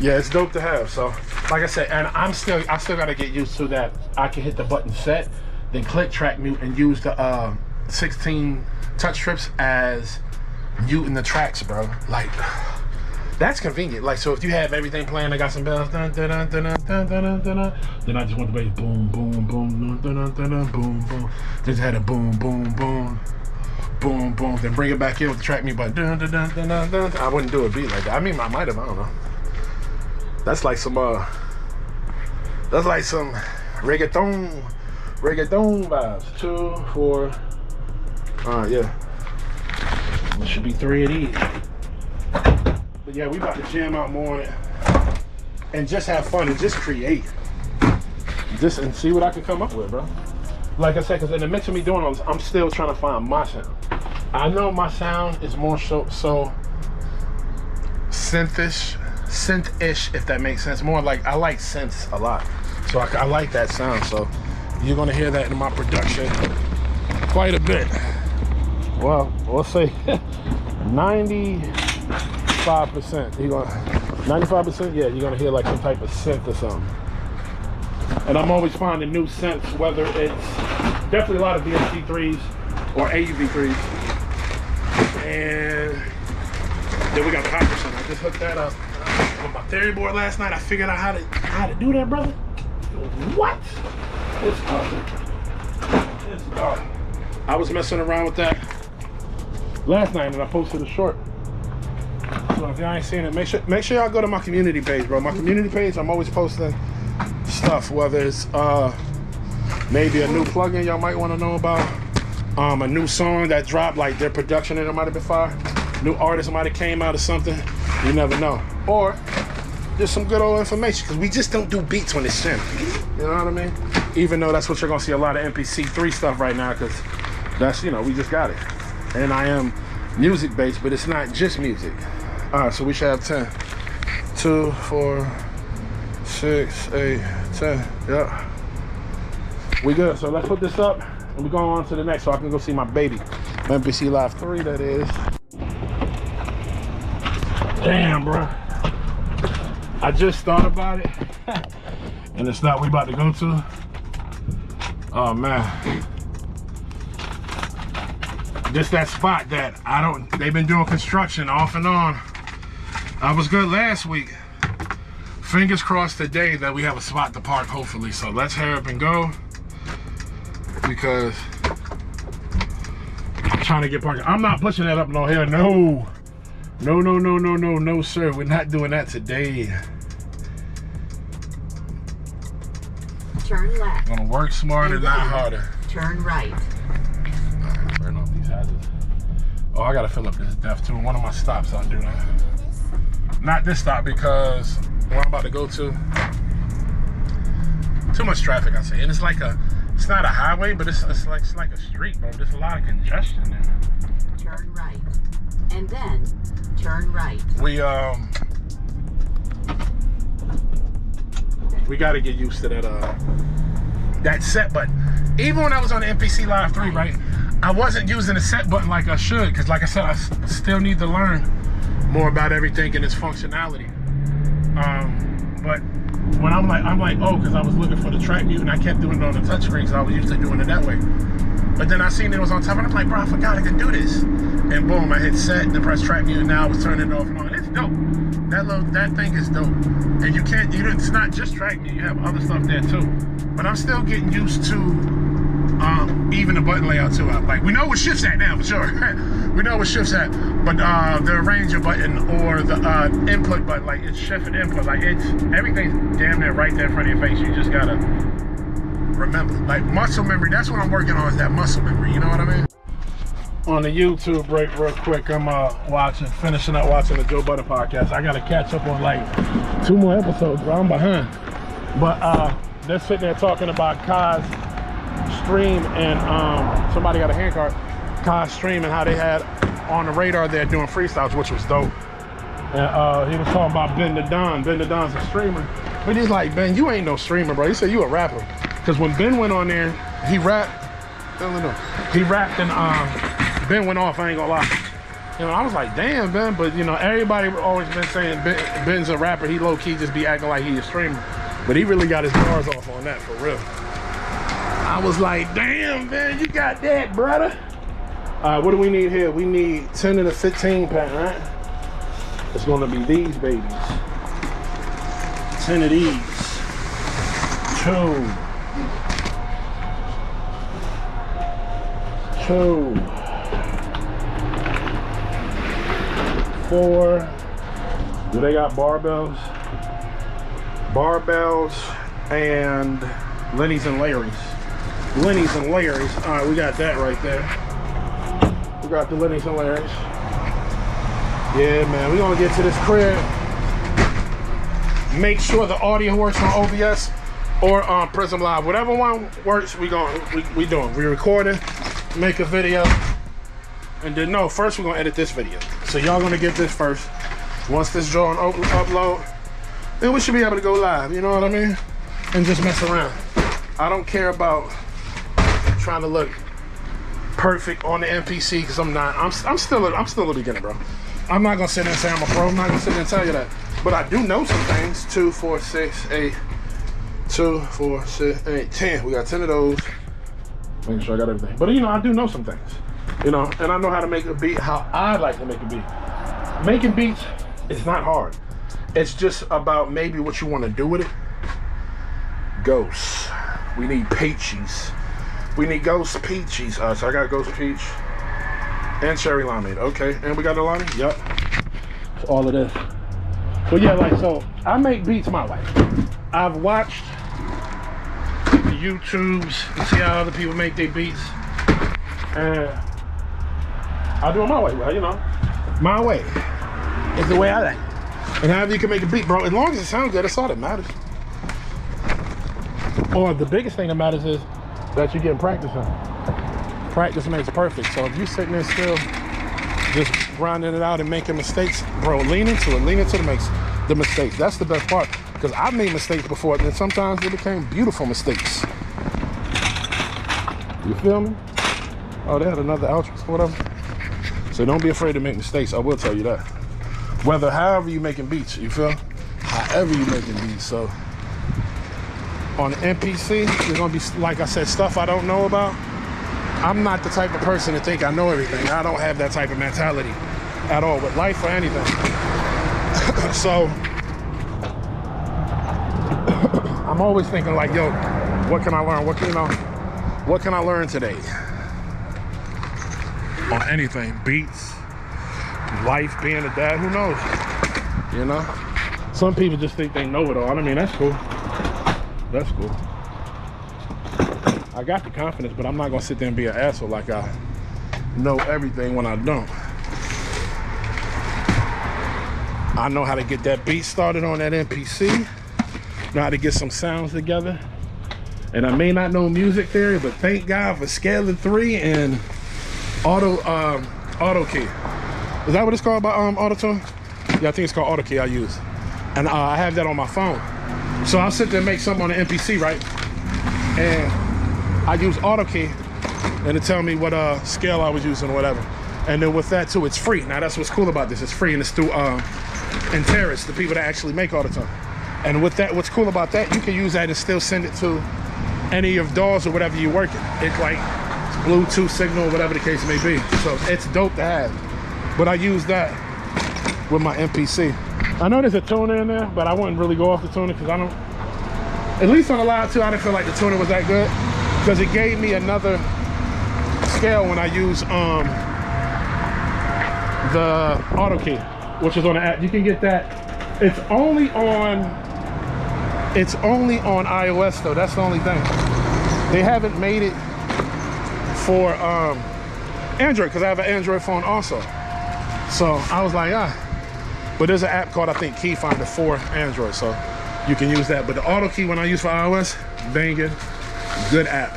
Speaker 1: Yeah, it's dope to have. So, like I said, and I still got to get used to that. I can hit the button set, then click track mute, and use the 16 touch strips as muting the tracks, bro. Like, that's convenient. Like, so if you have everything playing, I got some bells, dun, dun, dun, dun, dun, dun, dun, dun, then I just want the bass, boom, boom, boom, dun, dun, dun, dun, boom, boom. Just had a boom, boom, boom, boom, boom. Then bring it back in with the track mute button, dun, dun, dun, dun, dun, dun. I wouldn't do a beat like that. I mean, I might have. I don't know. That's like some reggaeton vibes. 2, 4. Yeah. There should be 3 of these. But yeah, we about to jam out more on it and just have fun and just create. Just and see what I can come up with, bro. Like I said, because in the midst of me doing all this, I'm still trying to find my sound. I know my sound is more so synth-ish, if that makes sense. More like, I like synths a lot. So I like that sound. So you're gonna hear that in my production quite a bit. Well, we'll say 95%. You're gonna 95%. Yeah, you're gonna hear like some type of synth or something. And I'm always finding new synths, whether it's definitely a lot of DSP3s or AUV3s. And then we got the 5%. I just hooked that up with my theory board last night. I figured out how to do that, brother. What? It's awesome. It's awesome. I was messing around with that last night and I posted a short. So if y'all ain't seen it, make sure y'all go to my community page, bro. My community page, I'm always posting stuff, whether it's maybe a new plugin y'all might want to know about, a new song that dropped, like their production in it might have been fire, new artist might have came out of something, you never know, or just some good old information, because we just don't do beats when it's synth, you know what I mean? Even though that's what you're gonna see a lot of MPC3 stuff right now, because that's, you know, we just got it. And I am music based, but it's not just music. All right, so we should have 10. 2, 4, 6, 8, 10. Yep. We good. So let's put this up and we go on to the next so I can go see my baby. MPC Live 3, that is. Damn, bro. I just thought about it. And it's not we about to go to. Oh, man. Just that spot that they've been doing construction off and on. I was good last week. Fingers crossed today that we have a spot to park, hopefully. So let's hurry up and go, because I'm trying to get parking. I'm not pushing that up no hill. No. No, sir. We're not doing that today.
Speaker 3: Turn left.
Speaker 1: Gonna work smarter, not harder.
Speaker 3: Turn right.
Speaker 1: Burn off these hazards. Oh, I gotta fill up this depth too. One of my stops, I'll do that. Not this stop, because where I'm about to go to, too much traffic, I say. And it's like it's not a highway, but it's like a street, bro. There's a lot of congestion there.
Speaker 3: Turn right. And then turn right.
Speaker 1: We gotta get used to that set button. Even when I was on the MPC Live 3, right, I wasn't using the set button like I should, because like I said, I still need to learn more about everything and its functionality. But when I'm like, oh, because I was looking for the track mute and I kept doing it on the touchscreen, because I was used to doing it that way. But then I seen it was on top, and I'm like, bro, I forgot I could do this. And boom, I hit set, then press track mute, and now I was turning it off and on. It's dope. That thing is dope. And it's not just track mute, you have other stuff there too. But I'm still getting used to even the button layout too. Like, we know what shift's at now for sure. We know what shift's at, but the arranger button or the input button, like it's shift and input, like everything's damn near right there in front of your face. You just gotta remember, like muscle memory. That's what I'm working on, is that muscle memory. You know what I mean? On the YouTube break real quick, I'm finishing up watching the Joe Budden podcast. I gotta catch up on like 2 more episodes, bro. I'm behind. But they're sitting there talking about Kai's stream, and somebody got a hand card. Kai's stream and how they had on the radar there doing freestyles, which was dope. And he was talking about Ben the Don. Ben the Don's a streamer. But he's like, Ben, you ain't no streamer, bro. He said you a rapper. Because when Ben went on there, he rapped. He rapped and Ben went off, I ain't gonna lie. You know, I was like, damn, Ben. But you know, everybody always been saying Ben's a rapper. He low-key just be acting like he a streamer. But he really got his bars off on that, for real. I was like, damn, Ben, you got that, brother. What do we need here? We need 10 and a 15 pack, right? It's gonna be these babies. 10 of these. 2. 4. Do they got barbells? Barbells and Lenny's and Larry's. Lenny's and Larry's. All right, we got that right there. We got the Lenny's and Larry's. Yeah, man, we're gonna get to this crib. Make sure the audio works on OBS or on Prism Live. Whatever one works, we doing. We recording, make a video, and then first we're gonna edit this video. So y'all gonna get this first. Once this drawing upload, then we should be able to go live. You know what I mean? And just mess around. I don't care about trying to look perfect on the MPC, because I'm not. I'm still a beginner, bro. I'm not gonna sit there and say I'm a pro. I'm not gonna sit there and tell you that. But I do know some things. 2, 4, 6, 8. 2, 4, 6, 8, 10. We got 10 of those. Making sure I got everything. But you know, I do know some things. You know, and I know how to make a beat how I like to make a beat. Making beats is not hard. It's just about maybe what you want to do with it. Ghosts. We need peaches. We need ghost peaches. So I got ghost peach and cherry limeade. Okay, and we got the lime. Yep. All of this. But yeah, like, so I make beats my way. I've watched the YouTubes and see how other people make their beats, and I do it my way, bro. You know, my way is the way I like. And however you can make a beat, bro, as long as it sounds good, that's all that matters. Or the biggest thing that matters is that you're getting practice on. Practice makes perfect. So if you're sitting there still just grinding it out and making mistakes, bro, lean into it. Lean into the mistakes. That's the best part. Because I've made mistakes before, and sometimes they became beautiful mistakes. You feel me? Oh, they had another outro or whatever. So don't be afraid to make mistakes. I will tell you that. However you making beats, you feel? However you making beats. So on the MPC, there's gonna be, like I said, stuff I don't know about. I'm not the type of person to think I know everything. I don't have that type of mentality at all with life or anything. So I'm always thinking like, yo, what can I learn? What can I learn today? On anything, beats, life, being a dad, who knows? You know? Some people just think they know it all. I mean, that's cool. That's cool. I got the confidence, but I'm not gonna sit there and be an asshole like I know everything when I don't. I know how to get that beat started on that MPC, know how to get some sounds together. And I may not know music theory, but thank God for Scaling 3 and auto key. Is that what it's called by Auto-Tune? Yeah, I think it's called auto key I use. And I have that on my phone. So I'll sit there and make something on the MPC, right? And I use auto key and it tell me what scale I was using or whatever. And then with that too, it's free. Now that's what's cool about this. It's free, and it's through Terrace, the people that actually make Auto-Tune. And with that, what's cool about that, you can use that and still send it to any of DAWs or whatever you're working. It's like, it's Bluetooth signal, whatever the case may be. So it's dope to have. But I use that with my MPC. I know there's a tuner in there, but I wouldn't really go off the tuner because I don't, at least on the Live 2, I didn't feel like the tuner was that good because it gave me another scale when I use the auto key, which is on the app. You can get that. It's only on iOS though. That's the only thing. They haven't made it for Android because I have an Android phone also. So I was like, but there's an app called, I think, Key Finder for Android, so you can use that. But the auto key when I use for iOS, banging, good app.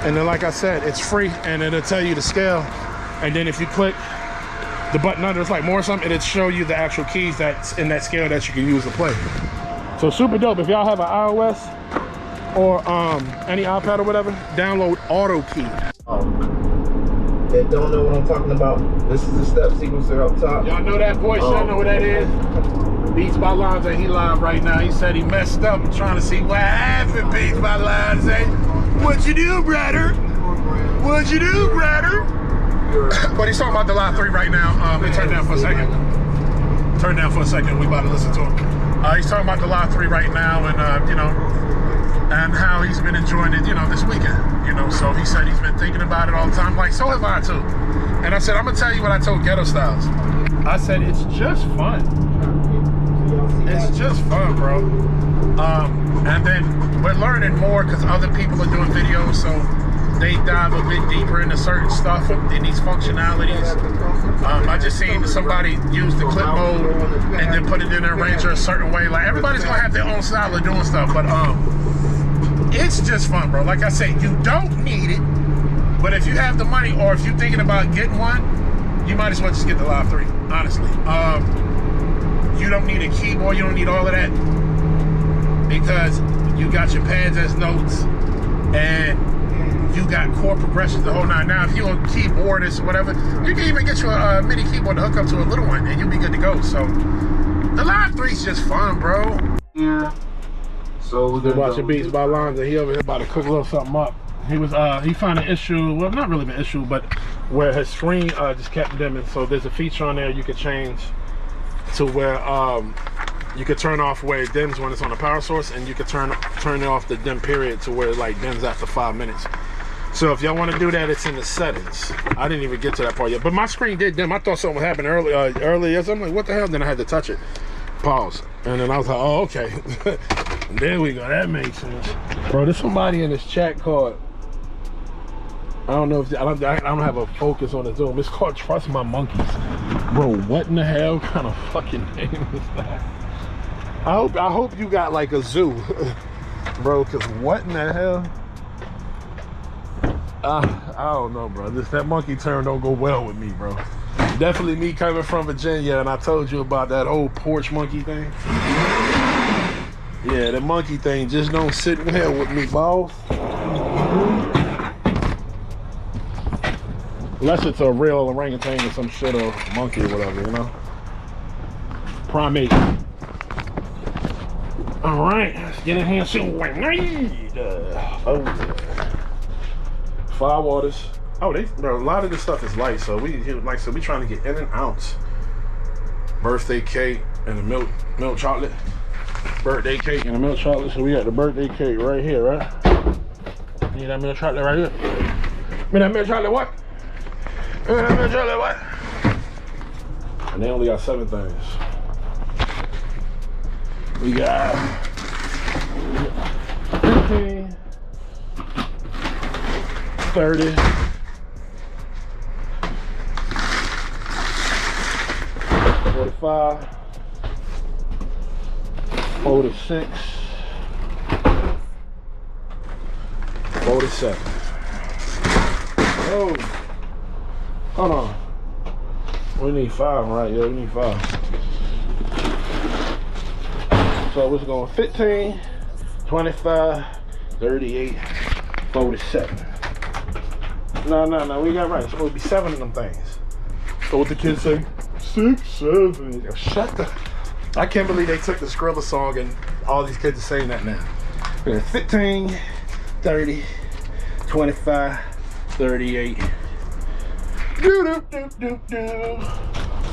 Speaker 1: And then like I said, it's free and it'll tell you the scale. And then if you click the button under, it's like more or something, it'll show you the actual keys that's in that scale that you can use to play. So super dope. If y'all have an iOS or any iPad or whatever, download auto key.
Speaker 2: That don't know what I'm talking about, this is the step sequencer up top.
Speaker 1: Y'all know that voice, y'all know who that is? Beats by Lonzo, he live right now. He said he messed up. I'm trying to see what happened, Beats by Lonzo. What you do, brother? What you do, brother? But he's talking about the Live 3 right now. They turned down for a second. Turn down for a second, we about to listen to him. He's talking about the Live 3 right now and, you know, and how he's been enjoying it, you know, this weekend, you know. So he said he's been thinking about it all the time. Like, so have I too. And I said, I'm gonna tell you what I told Ghetto Styles. I said, it's just fun. It's just fun, bro. And then we're learning more because other people are doing videos, so they dive a bit deeper into certain stuff in these functionalities. I just seen somebody use the clip mode and then put it in an arranger a certain way. Like, everybody's gonna have their own style of doing stuff, but it's just fun, bro. Like I said, you don't need it, but if you have the money or if you're thinking about getting one, you might as well just get the Live 3, honestly. You don't need a keyboard, you don't need all of that, because you got your pads as notes and you got chord progressions the whole nine. Now, if you're a keyboardist or whatever, you can even get you a mini keyboard to hook up to a little one and you'll be good to go. So the Live 3 is just fun, bro.
Speaker 2: Yeah. So we're
Speaker 1: watching Beats by Lonzo. He over here about to cook a little something up. He was he found an issue, well, not really an issue, but where his screen just kept dimming. So there's a feature on there you could change to where you could turn off where it dims when it's on a power source, and you could turn off the dim period to where it like dims after 5 minutes. So if y'all want to do that, it's in the settings. I didn't even get to that part yet, but my screen did dim. I thought something happened earlier. So I'm like, what the hell? Then I had to touch it. Pause. And then I was like, oh, okay. There we go. That makes sense. Bro, there's somebody in this chat called, I don't know if, I don't have a focus on the Zoom. It's called Trust My Monkeys. Bro, what in the hell kind of fucking name is that? I hope you got like a zoo. Bro, because what in the hell? I don't know, bro. That monkey turn don't go well with me, bro. Definitely me coming from Virginia, and I told you about that old porch monkey thing. Yeah, the monkey thing just don't sit well with me, boss. Unless it's a real orangutan or some shit, or monkey or whatever, you know? Primate. All right, let's get in here and see what we need. Oh, yeah. Fire waters. Oh, bro, a lot of this stuff is light, so we trying to get in and out. Birthday cake and a milk chocolate. Birthday cake and a milk chocolate. So we got the birthday cake right here, right? Need that milk chocolate right here. Need that milk chocolate what? Need that milk chocolate what? And they only got 7 things. We got 15, 30, 45, 46, 47. Oh, hold on. We need 5, right? Yeah, we need 5. So we're going 15, 25, 38, 47. No, we got right. So it'll be 7 of them things. So what the kids say? 6, 7. Shut the. I can't believe they took the Skrilla song and all these kids are saying that now. 15, 30, 25, 38.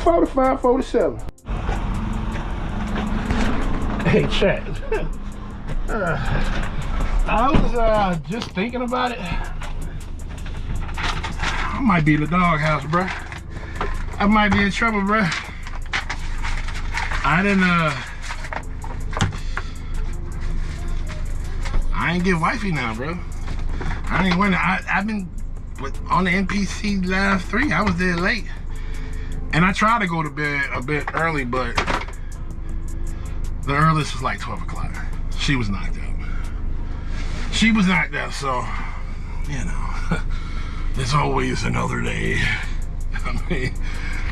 Speaker 1: 45, 47. Hey, chat. I was just thinking about it. I might be in the doghouse, bro. I might be in trouble, bro. I ain't get wifey now, bro. I ain't winning. I've been on the NPC last 3. I was there late, and I tried to go to bed a bit early, but the earliest was like 12 o'clock. She was knocked out. She was knocked out, so you know, there's always another day. I mean,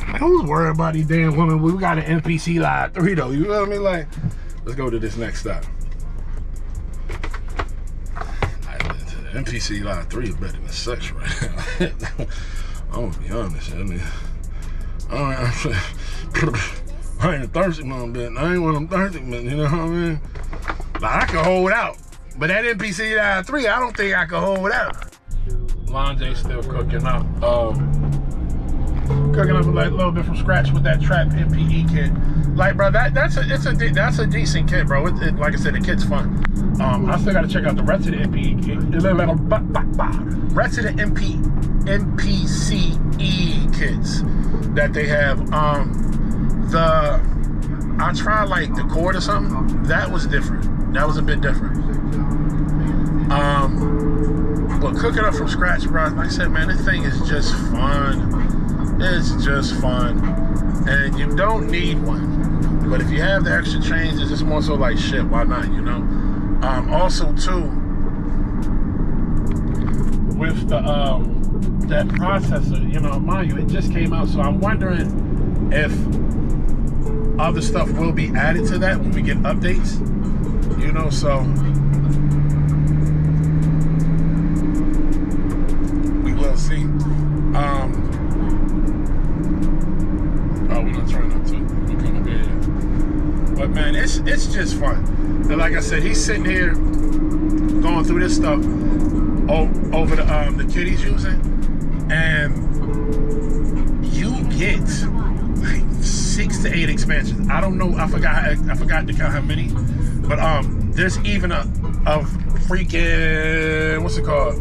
Speaker 1: I was worried about these damn women. We got an NPC live 3 though. You know what I mean? Like, let's go to this next stop. NPC Live 3 is better than 6 right now. I'm gonna be honest. I mean, I ain't a thirsty mom, but I ain't one of them thirsty men, you know what I mean? Like, I can hold out, but that NPC Live 3, I don't think I can hold out. Lonje's still cooking up. Cooking up like a little bit from scratch with that Trap MPE kit. Like, bro, that's a decent kit, bro. Like I said, the kit's fun. I still gotta check out the rest of the MPE kit. Rest of the MPCE kits that they have. I tried like the cord or something. That was different. That was a bit different. But cooking up from scratch, bro, like I said, man, this thing is just fun. It's just fun. And you don't need one. But if you have the extra change, it's just more so like, shit, why not, you know? Also, too, with the that processor, you know, mind you, it just came out, so I'm wondering if other stuff will be added to that when we get updates, you know, so we will see. Oh, we're not turning up to it. We're coming here. But man, it's just fun. And like I said, he's sitting here going through this stuff over the kit he's using, and you get like 6 to 8 expansions. I don't know. I forgot to count how many, but there's even a freaking, what's it called,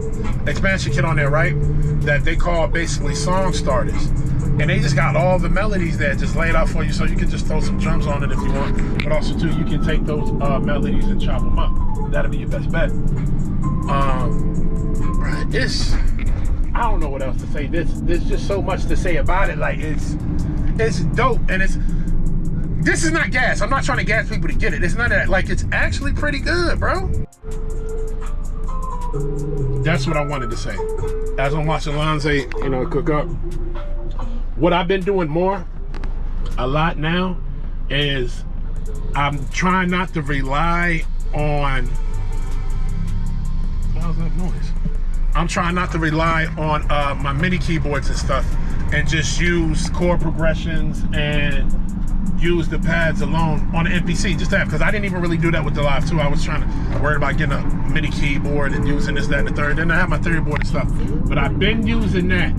Speaker 1: expansion kit on there, right? That they call basically song starters. And they just got all the melodies there just laid out for you, so you can just throw some drums on it if you want. But also too, you can take those melodies and chop them up. That'll be your best bet. I don't know what else to say. There's just so much to say about it. Like, it's dope, and this is not gas. I'm not trying to gas people to get it. It's none of that. Like, it's actually pretty good, bro. That's what I wanted to say. As I'm watching Lonze, you know, cook up. What I've been doing a lot now, is I'm trying not to rely on, what was that noise? I'm trying not to rely on my MIDI keyboards and stuff, and just use chord progressions and use the pads alone on the MPC, just to have, because I didn't even really do that with the Live 2. I was trying to worry about getting a MIDI keyboard and using this, that, and the third. Then I have my third board and stuff. But I've been using that,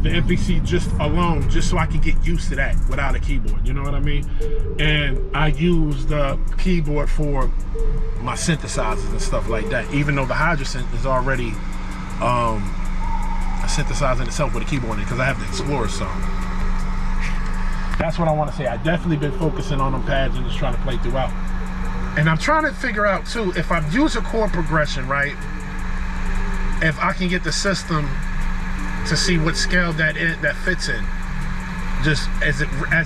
Speaker 1: the MPC just alone, just so I can get used to that without a keyboard, you know what I mean? And I use the keyboard for my synthesizers and stuff like that, even though the Hydrosynth is already a synthesizer in itself with a keyboard in it, because I have the Explorer, so that's what I want to say. I definitely been focusing on them pads and just trying to play throughout. And I'm trying to figure out too, if I use a chord progression, right, if I can get the system to see what scale that fits in, just as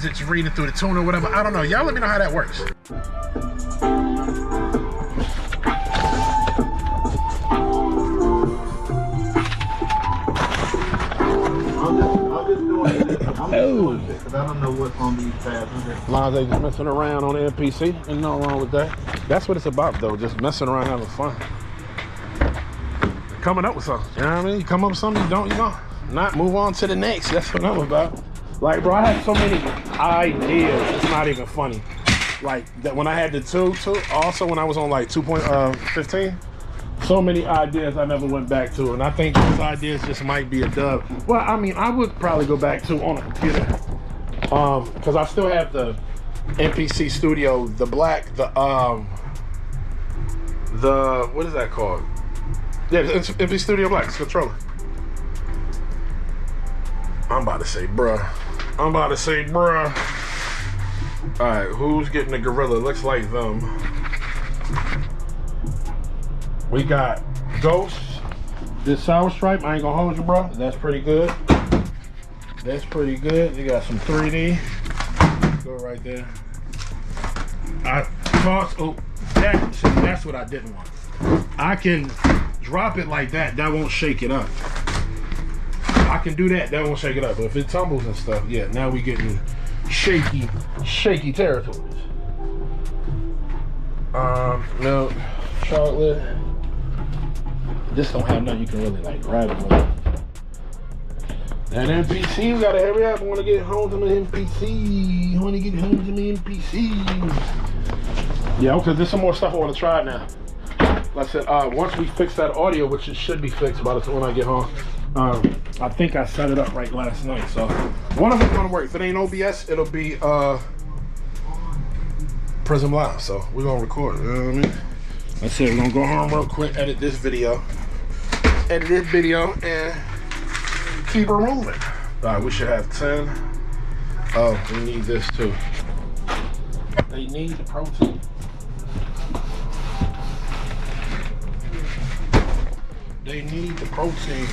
Speaker 1: it's reading through the tune or whatever. I don't know. Y'all let me know how that works.
Speaker 2: Because I don't know what's on these pads.
Speaker 1: Lonze just messing around on the MPC. Ain't nothing wrong with that. That's what it's about, though. Just messing around, having fun. Coming up with something. You know what I mean? You come up with something, you don't, not move on to the next. That's what I'm about. Like, bro, I have so many ideas. It's not even funny. Like, that when I had the 2, also when I was on like 2.15, So many ideas I never went back to, and I think those ideas just might be a dub. Well, I mean, I would probably go back to on a computer, because I still have the MPC Studio, the black, the what is that called? Yeah, the MPC Studio Black, it's controller. I'm about to say, bruh. All right, who's getting the Gorilla? Looks like them. We got Ghost. This Sour Stripe, I ain't gonna hold you, bro. That's pretty good. That's pretty good. You got some 3D. Go right there. I toss. Oh, that's what I didn't want. I can drop it like that. That won't shake it up. I can do that. That won't shake it up. But if it tumbles and stuff, yeah. Now we getting shaky territories. Milk, chocolate. This don't have nothing you can really like grab it with. And MPC, we gotta hurry up. I wanna get home to my MPC. Yeah, okay, there's some more stuff I wanna try now. Like I said, once we fix that audio, which it should be fixed by the time I get home, I think I set it up right last night. So one of them's gonna work. If it ain't OBS, it'll be Prism Live. So we're gonna record it, you know what I mean? Like I said, we're gonna go home real quick, edit this video, and keep her moving. All right, we should have 10. Oh, we need this too. They need the protein. They need the protein.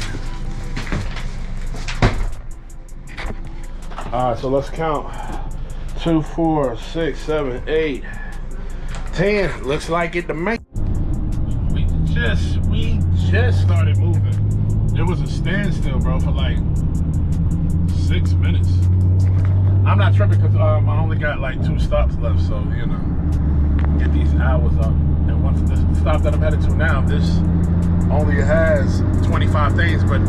Speaker 1: All right, so let's count. 2, 4, 6, 7, 8, 10. Looks like it to me. We just started moving. It was a standstill, bro, for like 6 minutes. I'm not tripping because I only got like 2 stops left, so you know, get these hours up. And once this stop that I'm headed to now, this only has 25 things, but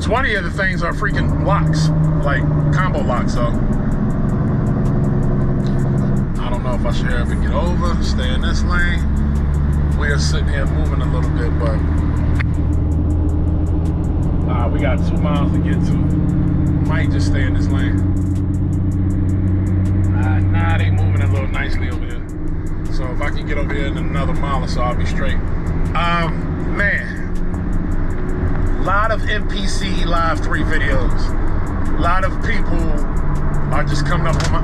Speaker 1: 20 of the things are freaking locks, like combo locks. So I don't know if I should ever get over, stay in this lane. We are sitting here moving a little bit, but we got 2 miles to get to. Might just stay in this lane. Nah, they moving a little nicely over here. So if I can get over here in another mile or so, I'll be straight. Man, a lot of MPC Live 3 videos. A lot of people are just coming up with my...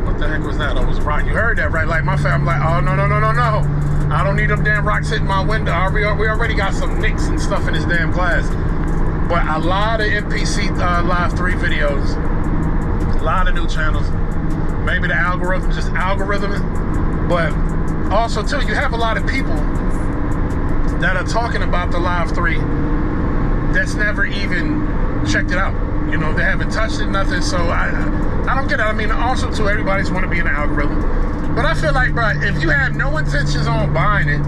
Speaker 1: What the heck was that? Oh, it was a rock. You heard that, right? Like my family, like, oh, no. I don't need them damn rocks hitting my window. We already got some nicks and stuff in this damn glass. But a lot of MPC Live 3 videos, a lot of new channels. Maybe the algorithm just algorithming. But also, too, you have a lot of people that are talking about the Live 3 that's never even checked it out. You know, they haven't touched it, nothing. So I don't get it. I mean, also, too, everybody's want to be in the algorithm. But I feel like, bro, if you have no intentions on buying it,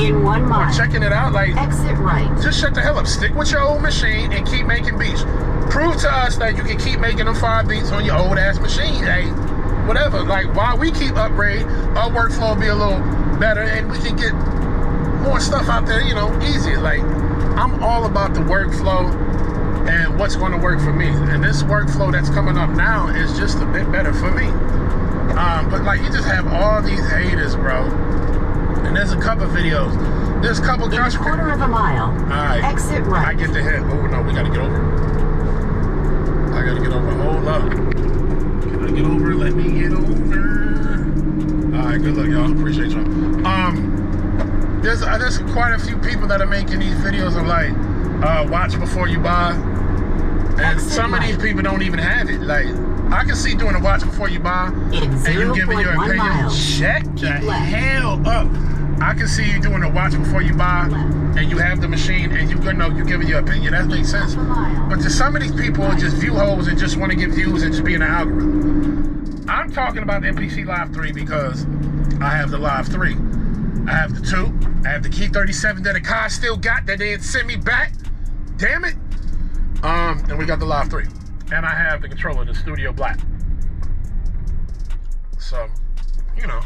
Speaker 3: in 1 mile,
Speaker 1: or checking it out, like,
Speaker 3: exit right.
Speaker 1: Just shut the hell up. Stick with your old machine and keep making beats. Prove to us that you can keep making them 5 beats on your old ass machine. Hey, whatever. Like, while we keep upgrade, our workflow will be a little better and we can get more stuff out there, you know, easier. Like, I'm all about the workflow and what's going to work for me. And this workflow that's coming up now is just a bit better for me. But like, you just have all these haters, bro. And there's a couple videos. There's a couple.
Speaker 3: In a quarter of a mile,
Speaker 1: right. Exit right. I get the hit. Oh no, we gotta get over. I gotta get over. Hold up. Can I get over? Let me get over. All right, good luck, y'all. Appreciate y'all. There's quite a few people that are making these videos of like, watch before you buy, and some of these people don't even have it. Like, I can see doing a watch before you buy, and you giving your opinion.
Speaker 3: Miles.
Speaker 1: Check the hell up. I can see you doing a watch before you buy, and you have the machine, and you giving your opinion. That makes sense. But to some of these people, are just view holes and just want to get views and just be in the algorithm. I'm talking about the MPC Live 3 because I have the Live 3. I have the 2. I have the Key 37 that Akai still got that they had sent me back. Damn it. And we got the Live 3. And I have the controller, the Studio Black. So you know,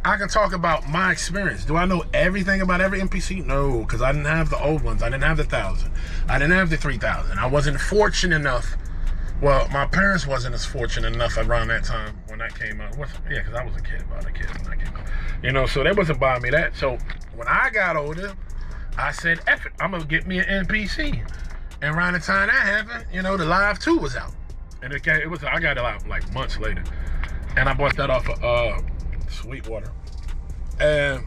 Speaker 1: I can talk about my experience. Do I know everything about every MPC? No, because I didn't have the old ones. I didn't have the 1000. I didn't have the 3000. I wasn't fortunate enough. Well, my parents wasn't as fortunate enough around that time when that came out. Yeah, because I was a kid when that came out. You know, so they wasn't buying me that. So when I got older, I said, F it, I'm going to get me an MPC. And around the time that happened, you know, the Live 2 was out. And I got it out like months later. And I bought that off of Sweetwater. And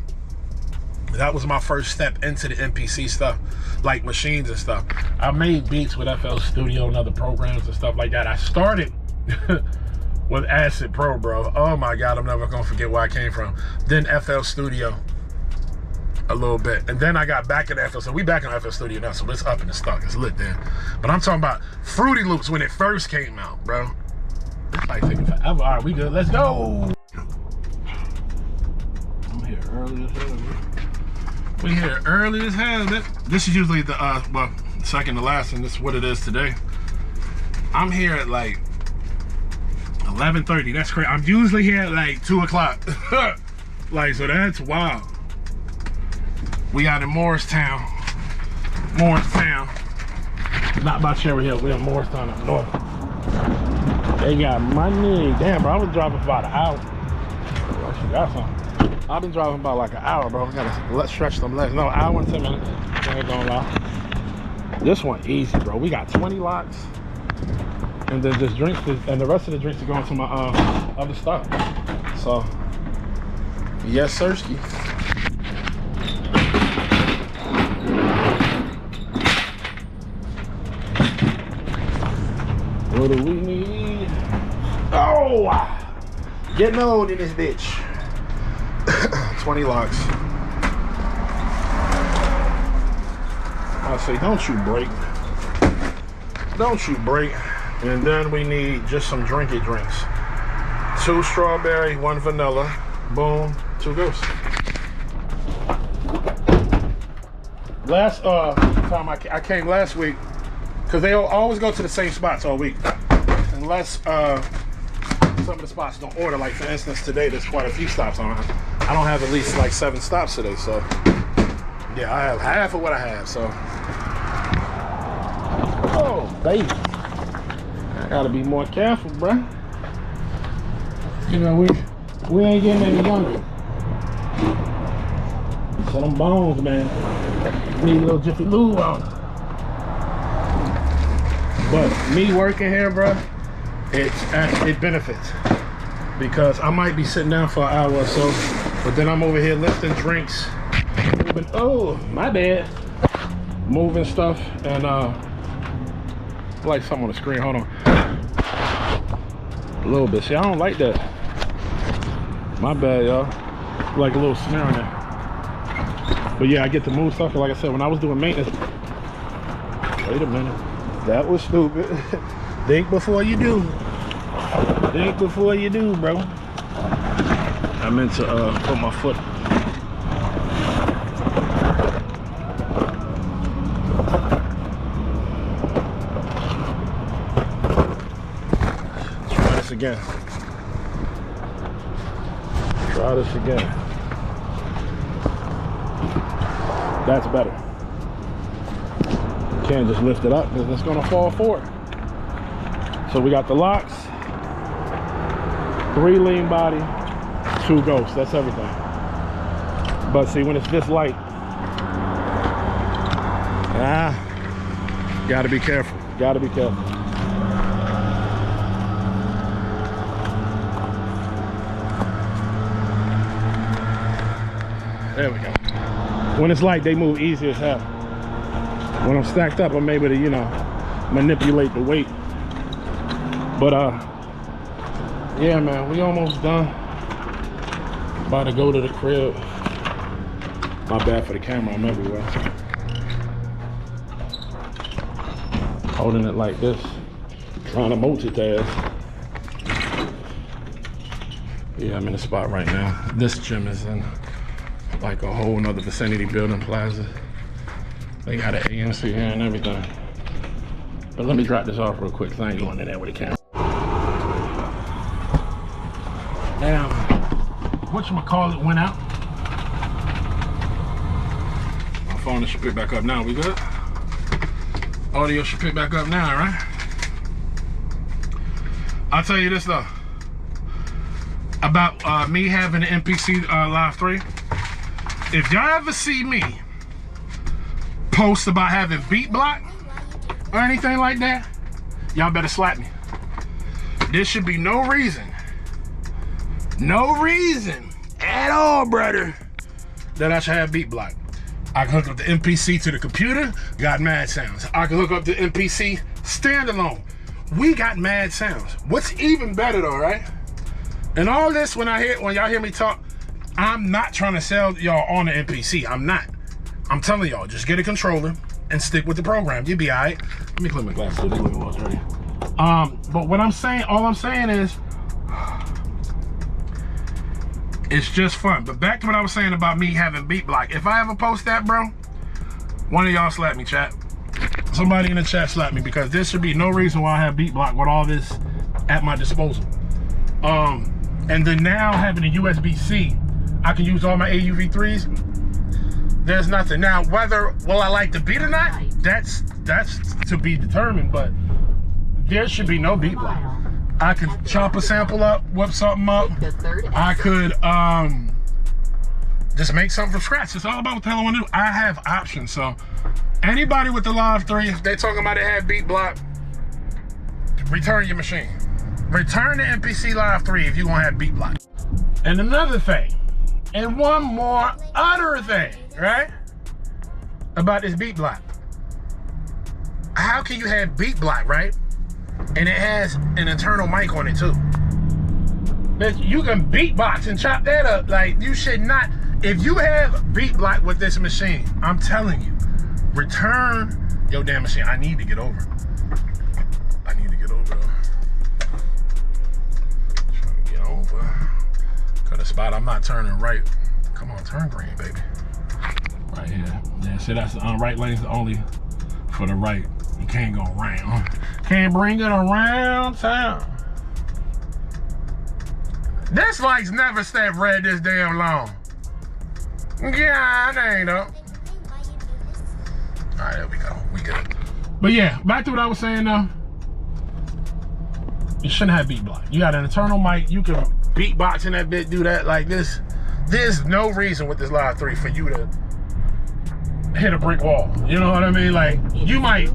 Speaker 1: that was my first step into the MPC stuff, like machines and stuff. I made beats with FL Studio and other programs and stuff like that. I started with Acid Pro, bro. Oh my God, I'm never gonna forget where I came from. Then FL Studio a little bit. And then I got back into FL. So we back in FL Studio now, so it's up in the stock. It's lit there. But I'm talking about Fruity Loops when it first came out, bro. It's like taking forever. All right, we good. Let's go. I'm here early as hell, bro. We here early as hell. This is usually the well, second to last, and this is what it is today. I'm here at like 11:30. That's crazy. I'm usually here at like 2 o'clock. Like, so that's wild. We out in Morristown. Not by Cherry Hill. We're in Morristown up north. They got money. Damn, bro. I was driving for about an hour. Oh, she got something. I've been driving about like an hour, bro. I gotta stretch them legs. No, hour and 10 minutes. I ain't gonna lie. This one easy, bro. We got 20 lots. And then just drinks, and the rest of the drinks are going to my other stuff. So, yes, sirski. What do we need? Oh! Getting old in this bitch. 20 locks. I say, don't you break. Don't you break. And then we need just some drinky drinks. 2 strawberry, 1 vanilla. Boom, 2 ghosts. Last time I came last week, because they always go to the same spots all week. Unless some of the spots don't order. Like for instance, today there's quite a few stops on. I don't have at least like 7 stops today, so yeah, I have half of what I have. So, oh baby, I gotta be more careful, bruh. You know we ain't getting any younger. So them bones, man, need a little Jiffy Lube on. But me working here, bruh, it benefits. Because I might be sitting down for an hour or so, but then I'm over here lifting drinks, moving, oh, my bad, moving stuff, and like something on the screen, hold on, a little bit, see, I don't like that, my bad, y'all, like a little snare on there, but yeah, I get to move stuff, like I said, when I was doing maintenance, wait a minute, that was stupid, think before you do. Think before you do, bro. I meant to put my foot. Try this again. Try this again. That's better. You can't just lift it up because it's gonna fall forward. So we got the locks. 3 lean body, 2 ghosts, that's everything. But see, when it's this light, gotta be careful, gotta be careful. There we go. When it's light, they move easy as hell. When I'm stacked up, I'm able to, you know, manipulate the weight. But yeah, man, we almost done. About to go to the crib. My bad for the camera, I'm everywhere. Holding it like this, trying to multitask. Yeah, I'm in a spot right now. This gym is in like a whole nother vicinity building plaza. They got an AMC here and everything. But let me drop this off real quick, so I ain't going in there with the camera. Now, whatchamacallit went out. My phone should pick back up now. We good? Audio should pick back up now, right? I'll tell you this though. About me having an MPC Live 3. If y'all ever see me post about having beat block or anything like that, y'all better slap me. There should be no reason at all, brother, that I should have beat block. I can hook up the MPC to the computer, got mad sounds. I can hook up the MPC standalone. We got mad sounds. What's even better though, right? And all this, when y'all hear me talk, I'm not trying to sell y'all on the MPC. I'm not. I'm telling y'all, just get a controller and stick with the program. You'll be all right. Let me clean my glasses so they look well dirty. But what I'm saying, all I'm saying is, it's just fun. But back to what I was saying about me having beat block. If I ever post that, bro, one of y'all slap me, chat. Somebody in the chat slap me, because there should be no reason why I have beat block with all this at my disposal. And then now having a USB-C, I can use all my AUV3s. There's nothing. Now, whether will I like the beat or not, that's to be determined, but there should be no beat block. I could chop a sample up, whip something up. I could just make something from scratch. It's all about what the hell I want to do. I have options. So anybody with the Live 3, if they talking about it have beat block, return your machine. Return the MPC Live 3 if you gonna have beat block. And another thing, and one more other thing, right? About this beat block. How can you have beat block, right? And it has an internal mic on it too. Bitch, you can beatbox and chop that up. Like, you should not. If you have beat block with this machine, I'm telling you, return your damn machine. I need to get over. I need to get over though. Trying to get over. Cause the spot I'm not turning right. Come on, turn green, baby. Right here. Yeah, see, that's the right lane's only for the right. You can't go around. Can't bring it around town. This light's never stayed red this damn long. Yeah, it ain't up. All right, there we go. We good. But yeah, back to what I was saying though. You shouldn't have beat block. You got an internal mic. You can beatbox in that bit, do that like this. There's no reason with this Live 3 for you to hit a brick wall. You know what I mean? Like, you might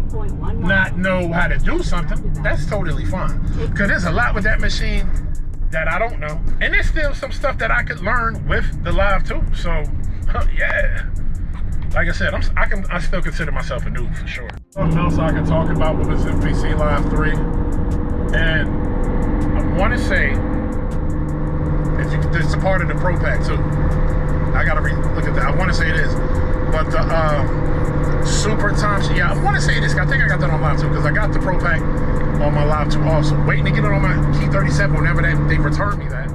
Speaker 1: not know how to do something. That's totally fine. Because there's a lot with that machine that I don't know. And there's still some stuff that I could learn with the Live 2. So, yeah. Like I said, I still consider myself a noob for sure. Something else I can talk about with this MPC Live 3. And I want to say, it's a part of the Pro Pack too. I gotta look at that. I want to say it is. But the super times, yeah, I want to say this. I think I got that on Live 2 because I got the Pro Pack on my Live 2 also. Waiting to get it on my Key 37 whenever they return me that.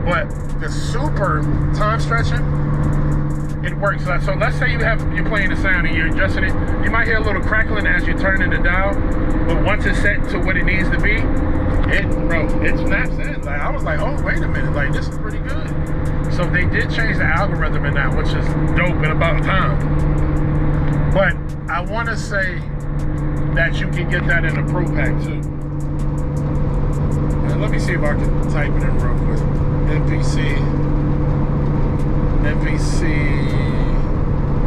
Speaker 1: But the super time stretching, it works. So let's say you're playing the sound and you're adjusting it. You might hear a little crackling as you're turning the dial, but once it's set to what it needs to be, it snaps in. Like, I was like, oh, wait a minute, like, this is pretty good. So they did change the algorithm in that, which is dope and about time. But I want to say that you can get that in the Pro Pack too. And let me see if I can type it in real quick. MPC,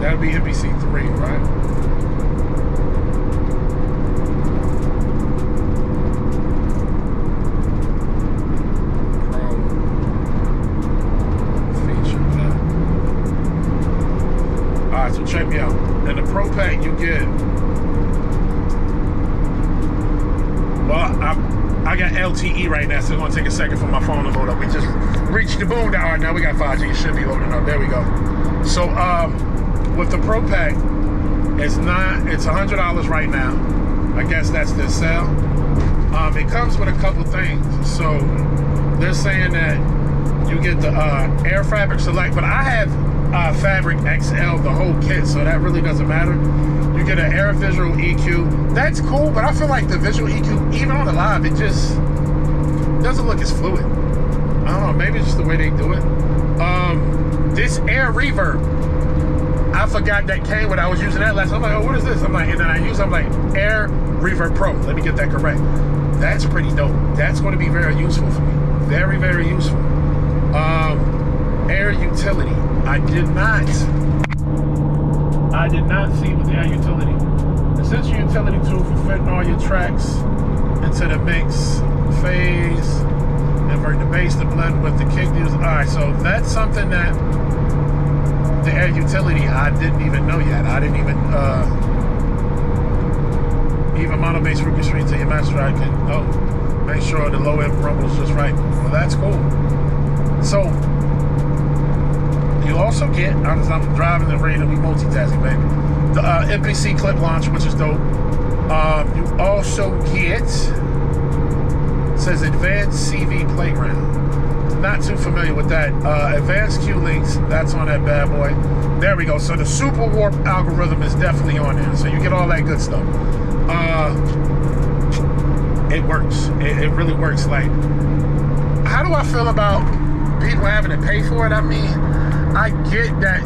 Speaker 1: that'd be MPC 3, right? So check me out. In the Pro Pack you get, well, I got LTE right now, so it's gonna take a second for my phone to load up. We just reached the boom down. All right, now we got 5G. It should be loading up. There we go. So with the Pro Pack, it's $100 right now. I guess that's the sale. It comes with a couple things. So they're saying that you get the Air Fabric Select, but I have Fabric XL, the whole kit, so that really doesn't matter. You get an Air Visual EQ. That's cool, but I feel like the Visual EQ, even on the Live, it just doesn't look as fluid. I don't know, maybe it's just the way they do it. This air reverb, I forgot that came when I was using that last. I'm like, oh, what is this? I'm like, and then I'm like, Air Reverb Pro. Let me get that correct. That's pretty dope. That's going to be very useful for me. Very, very useful. Air utility. I did not see with the air utility. Essential utility tool for fitting all your tracks into the mix. Phase. Invert the bass to blend with the kick views. All right, so that's something that the air utility I didn't even know yet. I didn't even mono bass root string to your master. I can make sure the low end rumble's just right. Well, that's cool. So you also get, as I'm driving and ready to be multitasking, baby, the MPC clip launch, which is dope. You also get, it says Advanced CV Playground. Not too familiar with that. Advanced Q links, that's on that bad boy. There we go. So the Super Warp algorithm is definitely on there. So you get all that good stuff. It works. It really works. Like, how do I feel about people having to pay for it? I mean, I get that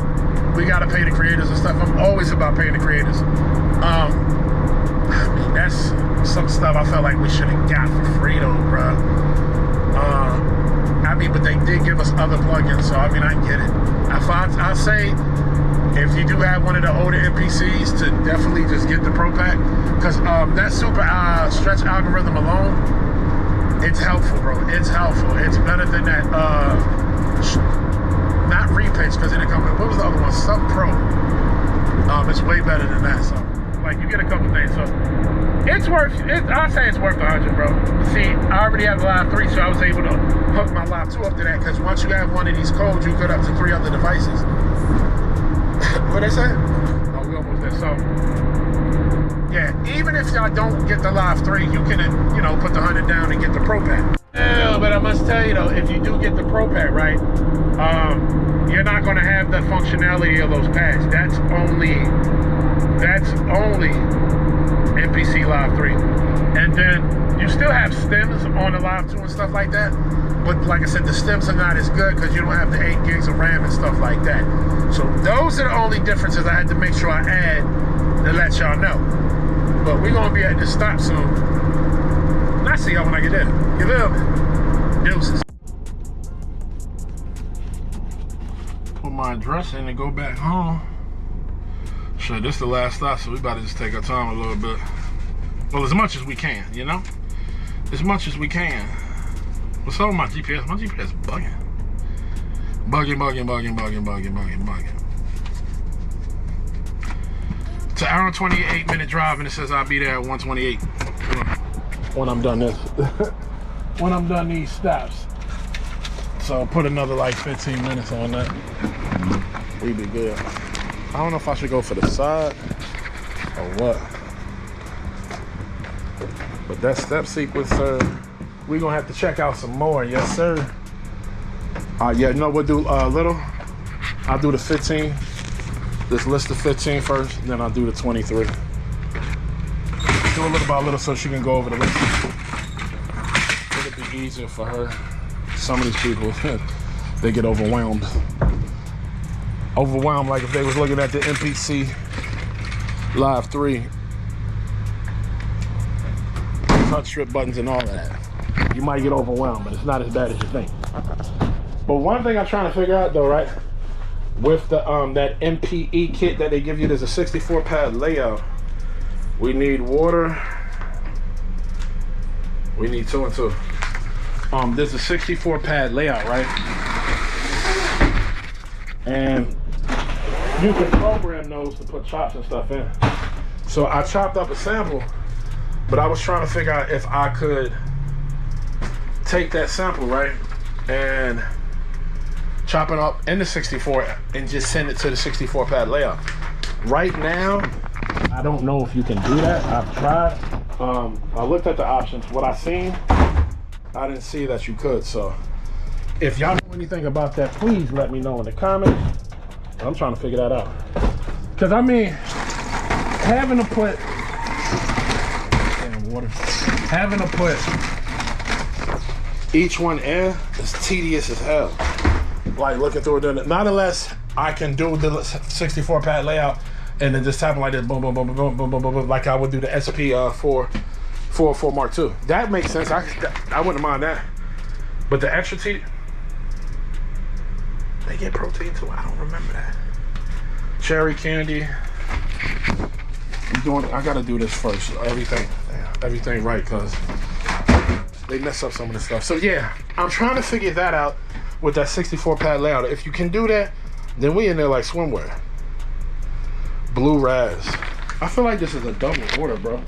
Speaker 1: we got to pay the creators and stuff. I'm always about paying the creators. I mean, that's some stuff I felt like we should have got for free though, bruh. I mean, but they did give us other plugins, so I mean, I get it. I'll say, if you do have one of the older MPCs, to definitely just get the Pro Pack, because that super stretch algorithm alone, it's helpful, bro. It's helpful. It's better than that, not repitch, because it didn't come with, what was the other one? Sub Pro. It's way better than that, so, like, you get a couple things, so. It's worth, I'll say it's worth 100, bro. See, I already have Live 3, so I was able to hook my Live 2 up to that, because once you have one of these codes, you could up to 3 other devices. What they say? Oh, we almost there. So, yeah, even if y'all don't get the Live 3, you can, you know, put the 100 down and get the Pro Pack. Yeah, but I must tell you, though, if you do get the Pro Pack, right, you're not going to have the functionality of those pads. That's only MPC Live 3. And then you still have stems on the Live 2 and stuff like that. But like I said, the stems are not as good because you don't have the 8 gigs of RAM and stuff like that. So those are the only differences I had to make sure I add to let y'all know. But we're going to be at the stop soon. And I see y'all when I get there. You feel me? Deuces. Put my address in and go back home. Sure, this is the last stop, so we about to just take our time a little bit. Well, as much as we can, you know? As much as we can. What's up with my GPS? My GPS bugging. Bugging. It's an hour and 28-minute drive, and it says I'll be there at 1:28 when I'm done this. When I'm done these stops. So I'll put another like 15 minutes on that. We be good. I don't know if I should go for the side or what. But that step sequencer, we're gonna have to check out some more, yes sir. Yeah, no, we'll do little. I'll do the 15. Just list the 15 first, then I'll do the 23. Do a little by little so she can go over the list. It'll be easier for her. Some of these people, they get overwhelmed. Overwhelmed, like if they was looking at the MPC Live 3. Touch strip buttons and all that. You might get overwhelmed, but it's not as bad as you think. But one thing I'm trying to figure out though, right? With the that MPE kit that they give you, there's a 64 pad layout. We need water. We need 2 and 2. There's a 64 pad layout, right? And you can program those to put chops and stuff in. So I chopped up a sample, but I was trying to figure out if I could take that sample, right, and chop it up in the 64 and just send it to the 64 pad layout. Right now, I don't know if you can do that. I've tried. I looked at the options. What I seen, I didn't see that you could. So if y'all know anything about that, please let me know in the comments. I'm trying to figure that out. Because I mean, having to put each one in is tedious as hell. like looking through it. Not unless I can do the 64 pad layout and then just tapping like this, boom, boom, boom, boom, boom, boom, boom, boom, like I would do the SP 404 Mark II. That makes sense. I wouldn't mind that. But the extra T, they get protein too. I don't remember that. Cherry candy. I gotta do this first. Everything right, cause they mess up some of the stuff. So yeah, I'm trying to figure that out with that 64 pad layout. If you can do that, then we in there like swimwear. Blue Raz. I feel like this is a double order, bro.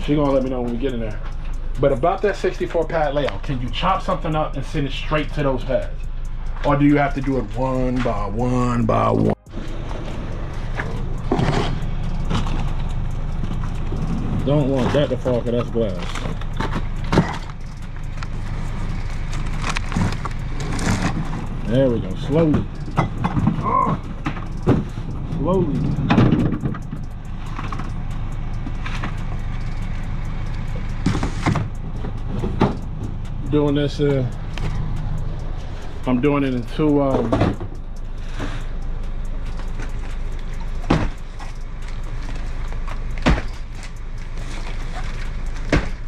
Speaker 1: She gonna let me know when we get in there. But about that 64 pad layout, can you chop something up and send it straight to those pads? Or do you have to do it one by one by one? Don't want that to fall, because that's glass. There we go, slowly. Slowly. Doing this, I'm doing it in two,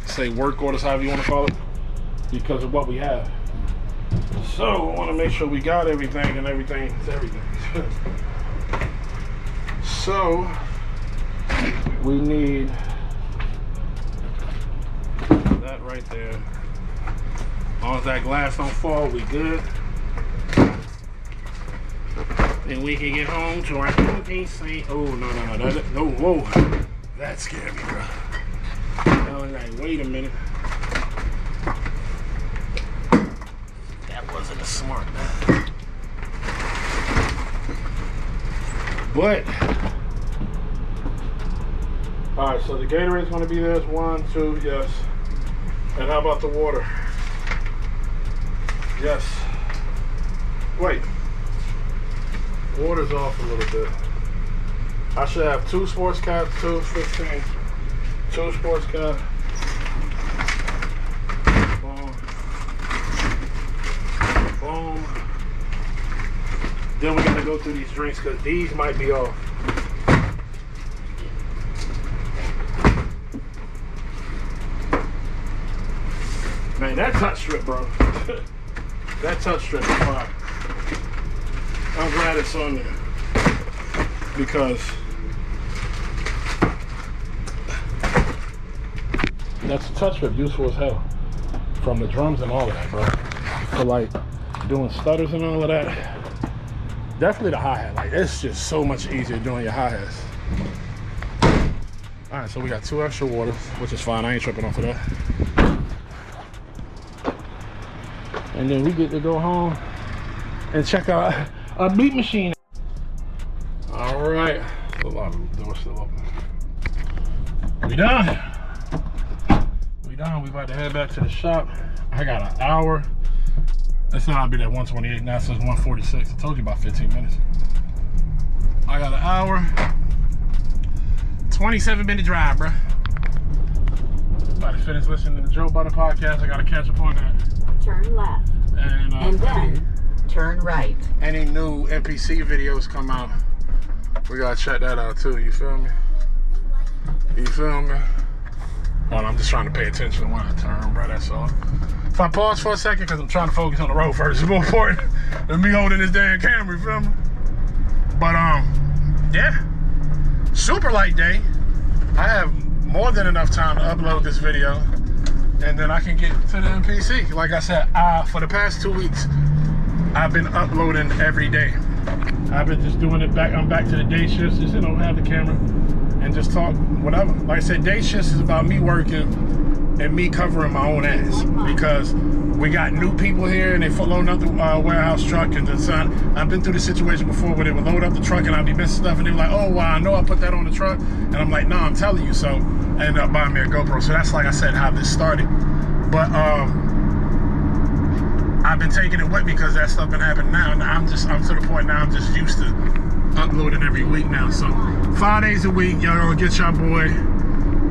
Speaker 1: say work orders, however you want to call it, because of what we have. So I want to make sure we got everything, and everything is everything. So we need that right there. As long as that glass don't fall, we good. Then we can get home to our PC. Oh no, whoa, that scared me, bro. I was like, wait a minute. That wasn't a smart man. But, alright, so the Gatorade's gonna be there. 1, 2, yes. And how about the water? Yes. Wait. Water's off a little bit. I should have 2 sports caps, 2 15. 2 sports caps. Boom. Boom. Then we gotta go through these drinks because these might be off. Man, that touch strip, bro. That touch strip is fire. I'm glad it's on there because that's a touch strip, useful as hell. From the drums and all of that, bro. For like doing stutters and all of that. Definitely the hi-hat. Like it's just so much easier doing your hi-hats. Alright, so we got 2 extra waters, which is fine. I ain't tripping off of that. And then we get to go home and check out a beat machine. All right, a lot of doors still open. We done. We done. We about to head back to the shop. I got an hour. It's not. I'll be there 128. Now it says 146. I told you about 15 minutes. I got an hour. 27-minute drive, bro. About to finish listening to the Joe Budden podcast. I got to catch up on that.
Speaker 3: Turn left. And then turn right.
Speaker 1: Any new NPC videos come out, we gotta check that out too. You feel me? You feel me? Well, I'm just trying to pay attention when I turn, bro. That's all. If I pause for a second, because I'm trying to focus on the road first, it's more important than me holding this damn camera. You feel me? But yeah, super light day. I have more than enough time to upload this video. And then I can get to the NPC. Like I said, for the past 2 weeks, I've been uploading every day. I've been just doing it back. I'm back to the day shifts. Just, have the camera and just talk, whatever. Like I said, day shifts is about me working and me covering my own ass. Because we got new people here and they loading up the warehouse truck and the sun. I've been through the situation before where they would load up the truck and I'd be missing stuff and they were like, oh, wow, I know I put that on the truck. And I'm like, no, I'm telling you. So I ended up buying me a GoPro. So that's, like I said, how this started. But I've been taking it with me because that stuff been happening now. And I'm to the point now I'm just used to uploading every week now. So 5 days a week, y'all gonna get your boy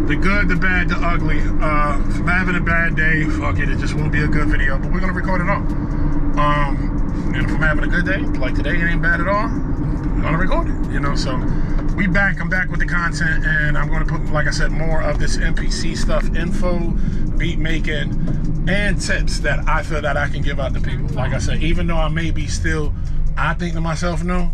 Speaker 1: The good, the bad, the ugly. If I'm having a bad day, fuck it, it just won't be a good video, but we're gonna record it all. And if I'm having a good day, like today, it ain't bad at all, we're gonna record it, you know? So I'm back with the content, and I'm gonna put, like I said, more of this MPC stuff, info, beat making, and tips that I feel that I can give out to people. Like I said, even though I may be still, I think to myself, no,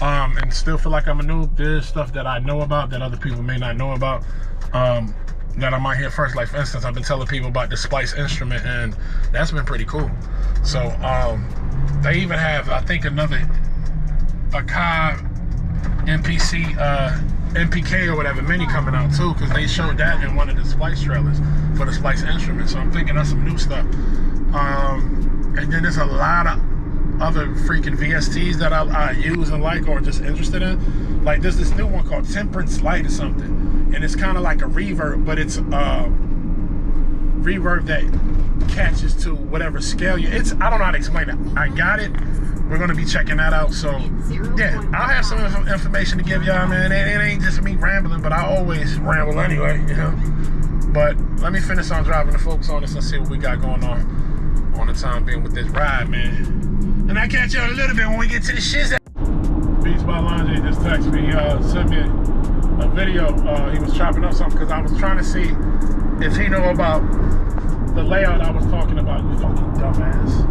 Speaker 1: and still feel like I'm a noob, there's stuff that I know about that other people may not know about. That I might hear first. Like for instance, I've been telling people about the splice instrument, and that's been pretty cool. So they even have, I think, another Akai MPC MPK or whatever mini coming out too, because they showed that in one of the splice trailers for the splice instrument. So I'm thinking that's some new stuff. And then there's a lot of other freaking VSTs that I use and like, or just interested in. Like there's this new one called Temperance Light or something. And it's kind of like a reverb, but it's reverb that catches to whatever scale you. I don't know how to explain it. I got it. We're gonna be checking that out. So yeah, I'll have some information to give y'all, man. It ain't just me rambling, but I always ramble anyway, you know. But let me finish on driving the focus on this and see what we got going on the time being with this ride, man. And I catch y'all a little bit when we get to the shiz. Beats by Lonje just texted me, sent me a video. He was chopping up something because I was trying to see if he know about the layout I was talking about. You fucking dumbass.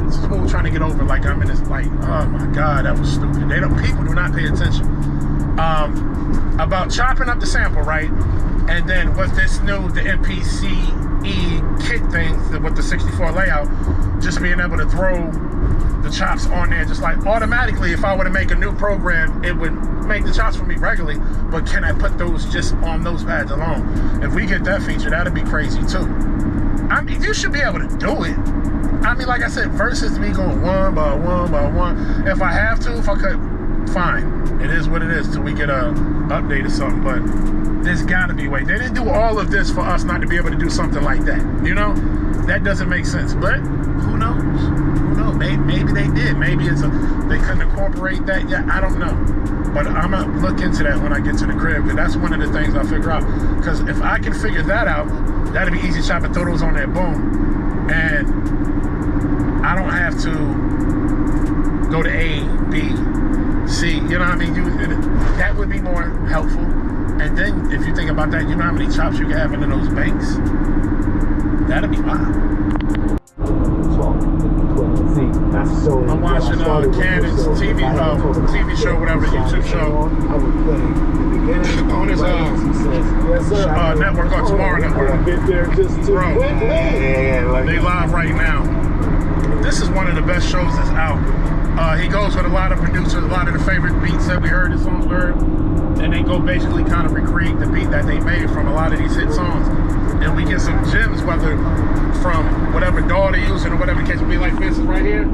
Speaker 1: It's smooth trying to get over like I'm in this light. Oh my God, that was stupid. People do not pay attention. About chopping up the sample, right? And then with this new, the MPCE kit thing with the 64 layout, just being able to throw the chops on there, just like automatically. If I were to make a new program, it would make the chops for me regularly, but can I put those just on those pads alone? If we get that feature, that'd be crazy too. I mean, you should be able to do it. I mean, like I said, versus me going one by one by one. If I have to, if I could, fine. It is what it is till we get a update or something, but there's gotta be a way. They didn't do all of this for us not to be able to do something like that, you know? That doesn't make sense, but who knows? Who knows? Maybe they did. Maybe they couldn't incorporate that yet. I don't know. But I'm gonna look into that when I get to the crib, because that's one of the things I figure out. Because if I can figure that out, that'll be easy chopping, throw those on there, boom. And I don't have to go to A, B, C, you know what I mean? That would be more helpful. And then if you think about that, you know how many chops you can have into those banks? That'd be wild. I'm watching Cannon's TV show, whatever, YouTube show, on his network called Tomorrow Network. Bro, they live right now. This is one of the best shows that's out. He goes with a lot of producers, a lot of the favorite beats that we heard, the songs we heard, and they go basically kind of recreate the beat that they made from a lot of these hit songs. And we get some gems, whether from whatever DAW they're using or whatever the case will be. Like, for instance, right here,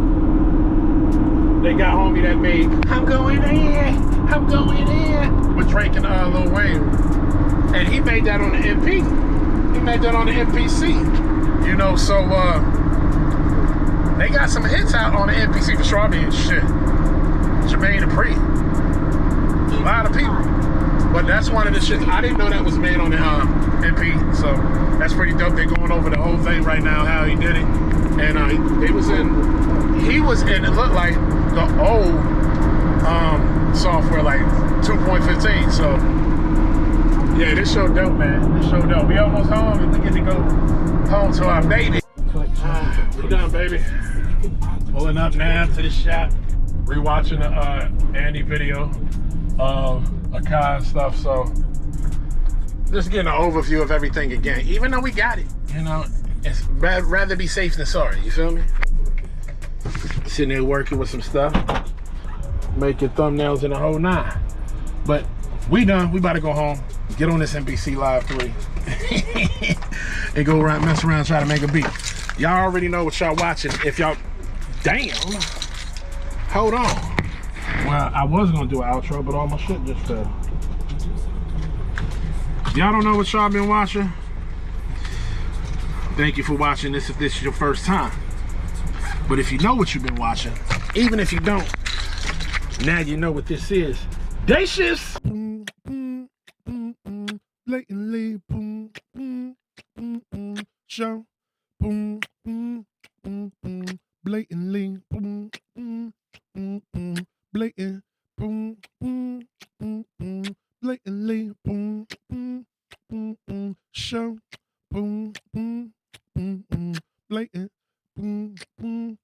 Speaker 1: they got homie that made I'm Going In with Drake and Lil Wayne. And he made that on the MP. He made that on the MPC. You know, so they got some hits out on the MPC for sure. I mean, shit. Jermaine Dupri. A lot of people. But that's one of the shit. I didn't know that was made on the MP. So that's pretty dope. They're going over the whole thing right now, how he did it. And he was in, it looked like the old software, like 2.15. So yeah, this show dope, man. This show dope. We almost home, and we get to go home to our baby. We done, baby. Pulling up now to the shop, rewatching the Andy video of Akai and stuff. So just getting an overview of everything again. Even though we got it, you know, it's rather be safe than sorry. You feel me? Sitting there working with some stuff, making thumbnails and the whole nine. But we done. We about to go home, get on this NBC Live 3, and go around, mess around, try to make a beat. Y'all already know what y'all watching. If y'all, damn, hold on. Well, I was gonna do an outro, but all my shit just fell. Y'all don't know what y'all been watching? Thank you for watching this if this is your first time. But if you know what you've been watching, even if you don't, now you know what this is. Day shifts. blatantly, boom, boom, boom, boom, show, boom, boom, boom, boom, blatantly, boom, boom, boom, boom, blatant, boom, boom, boom, boom, blatantly, boom, boom, boom, boom, show, boom, boom, boom, boom, blatant, boom, boom.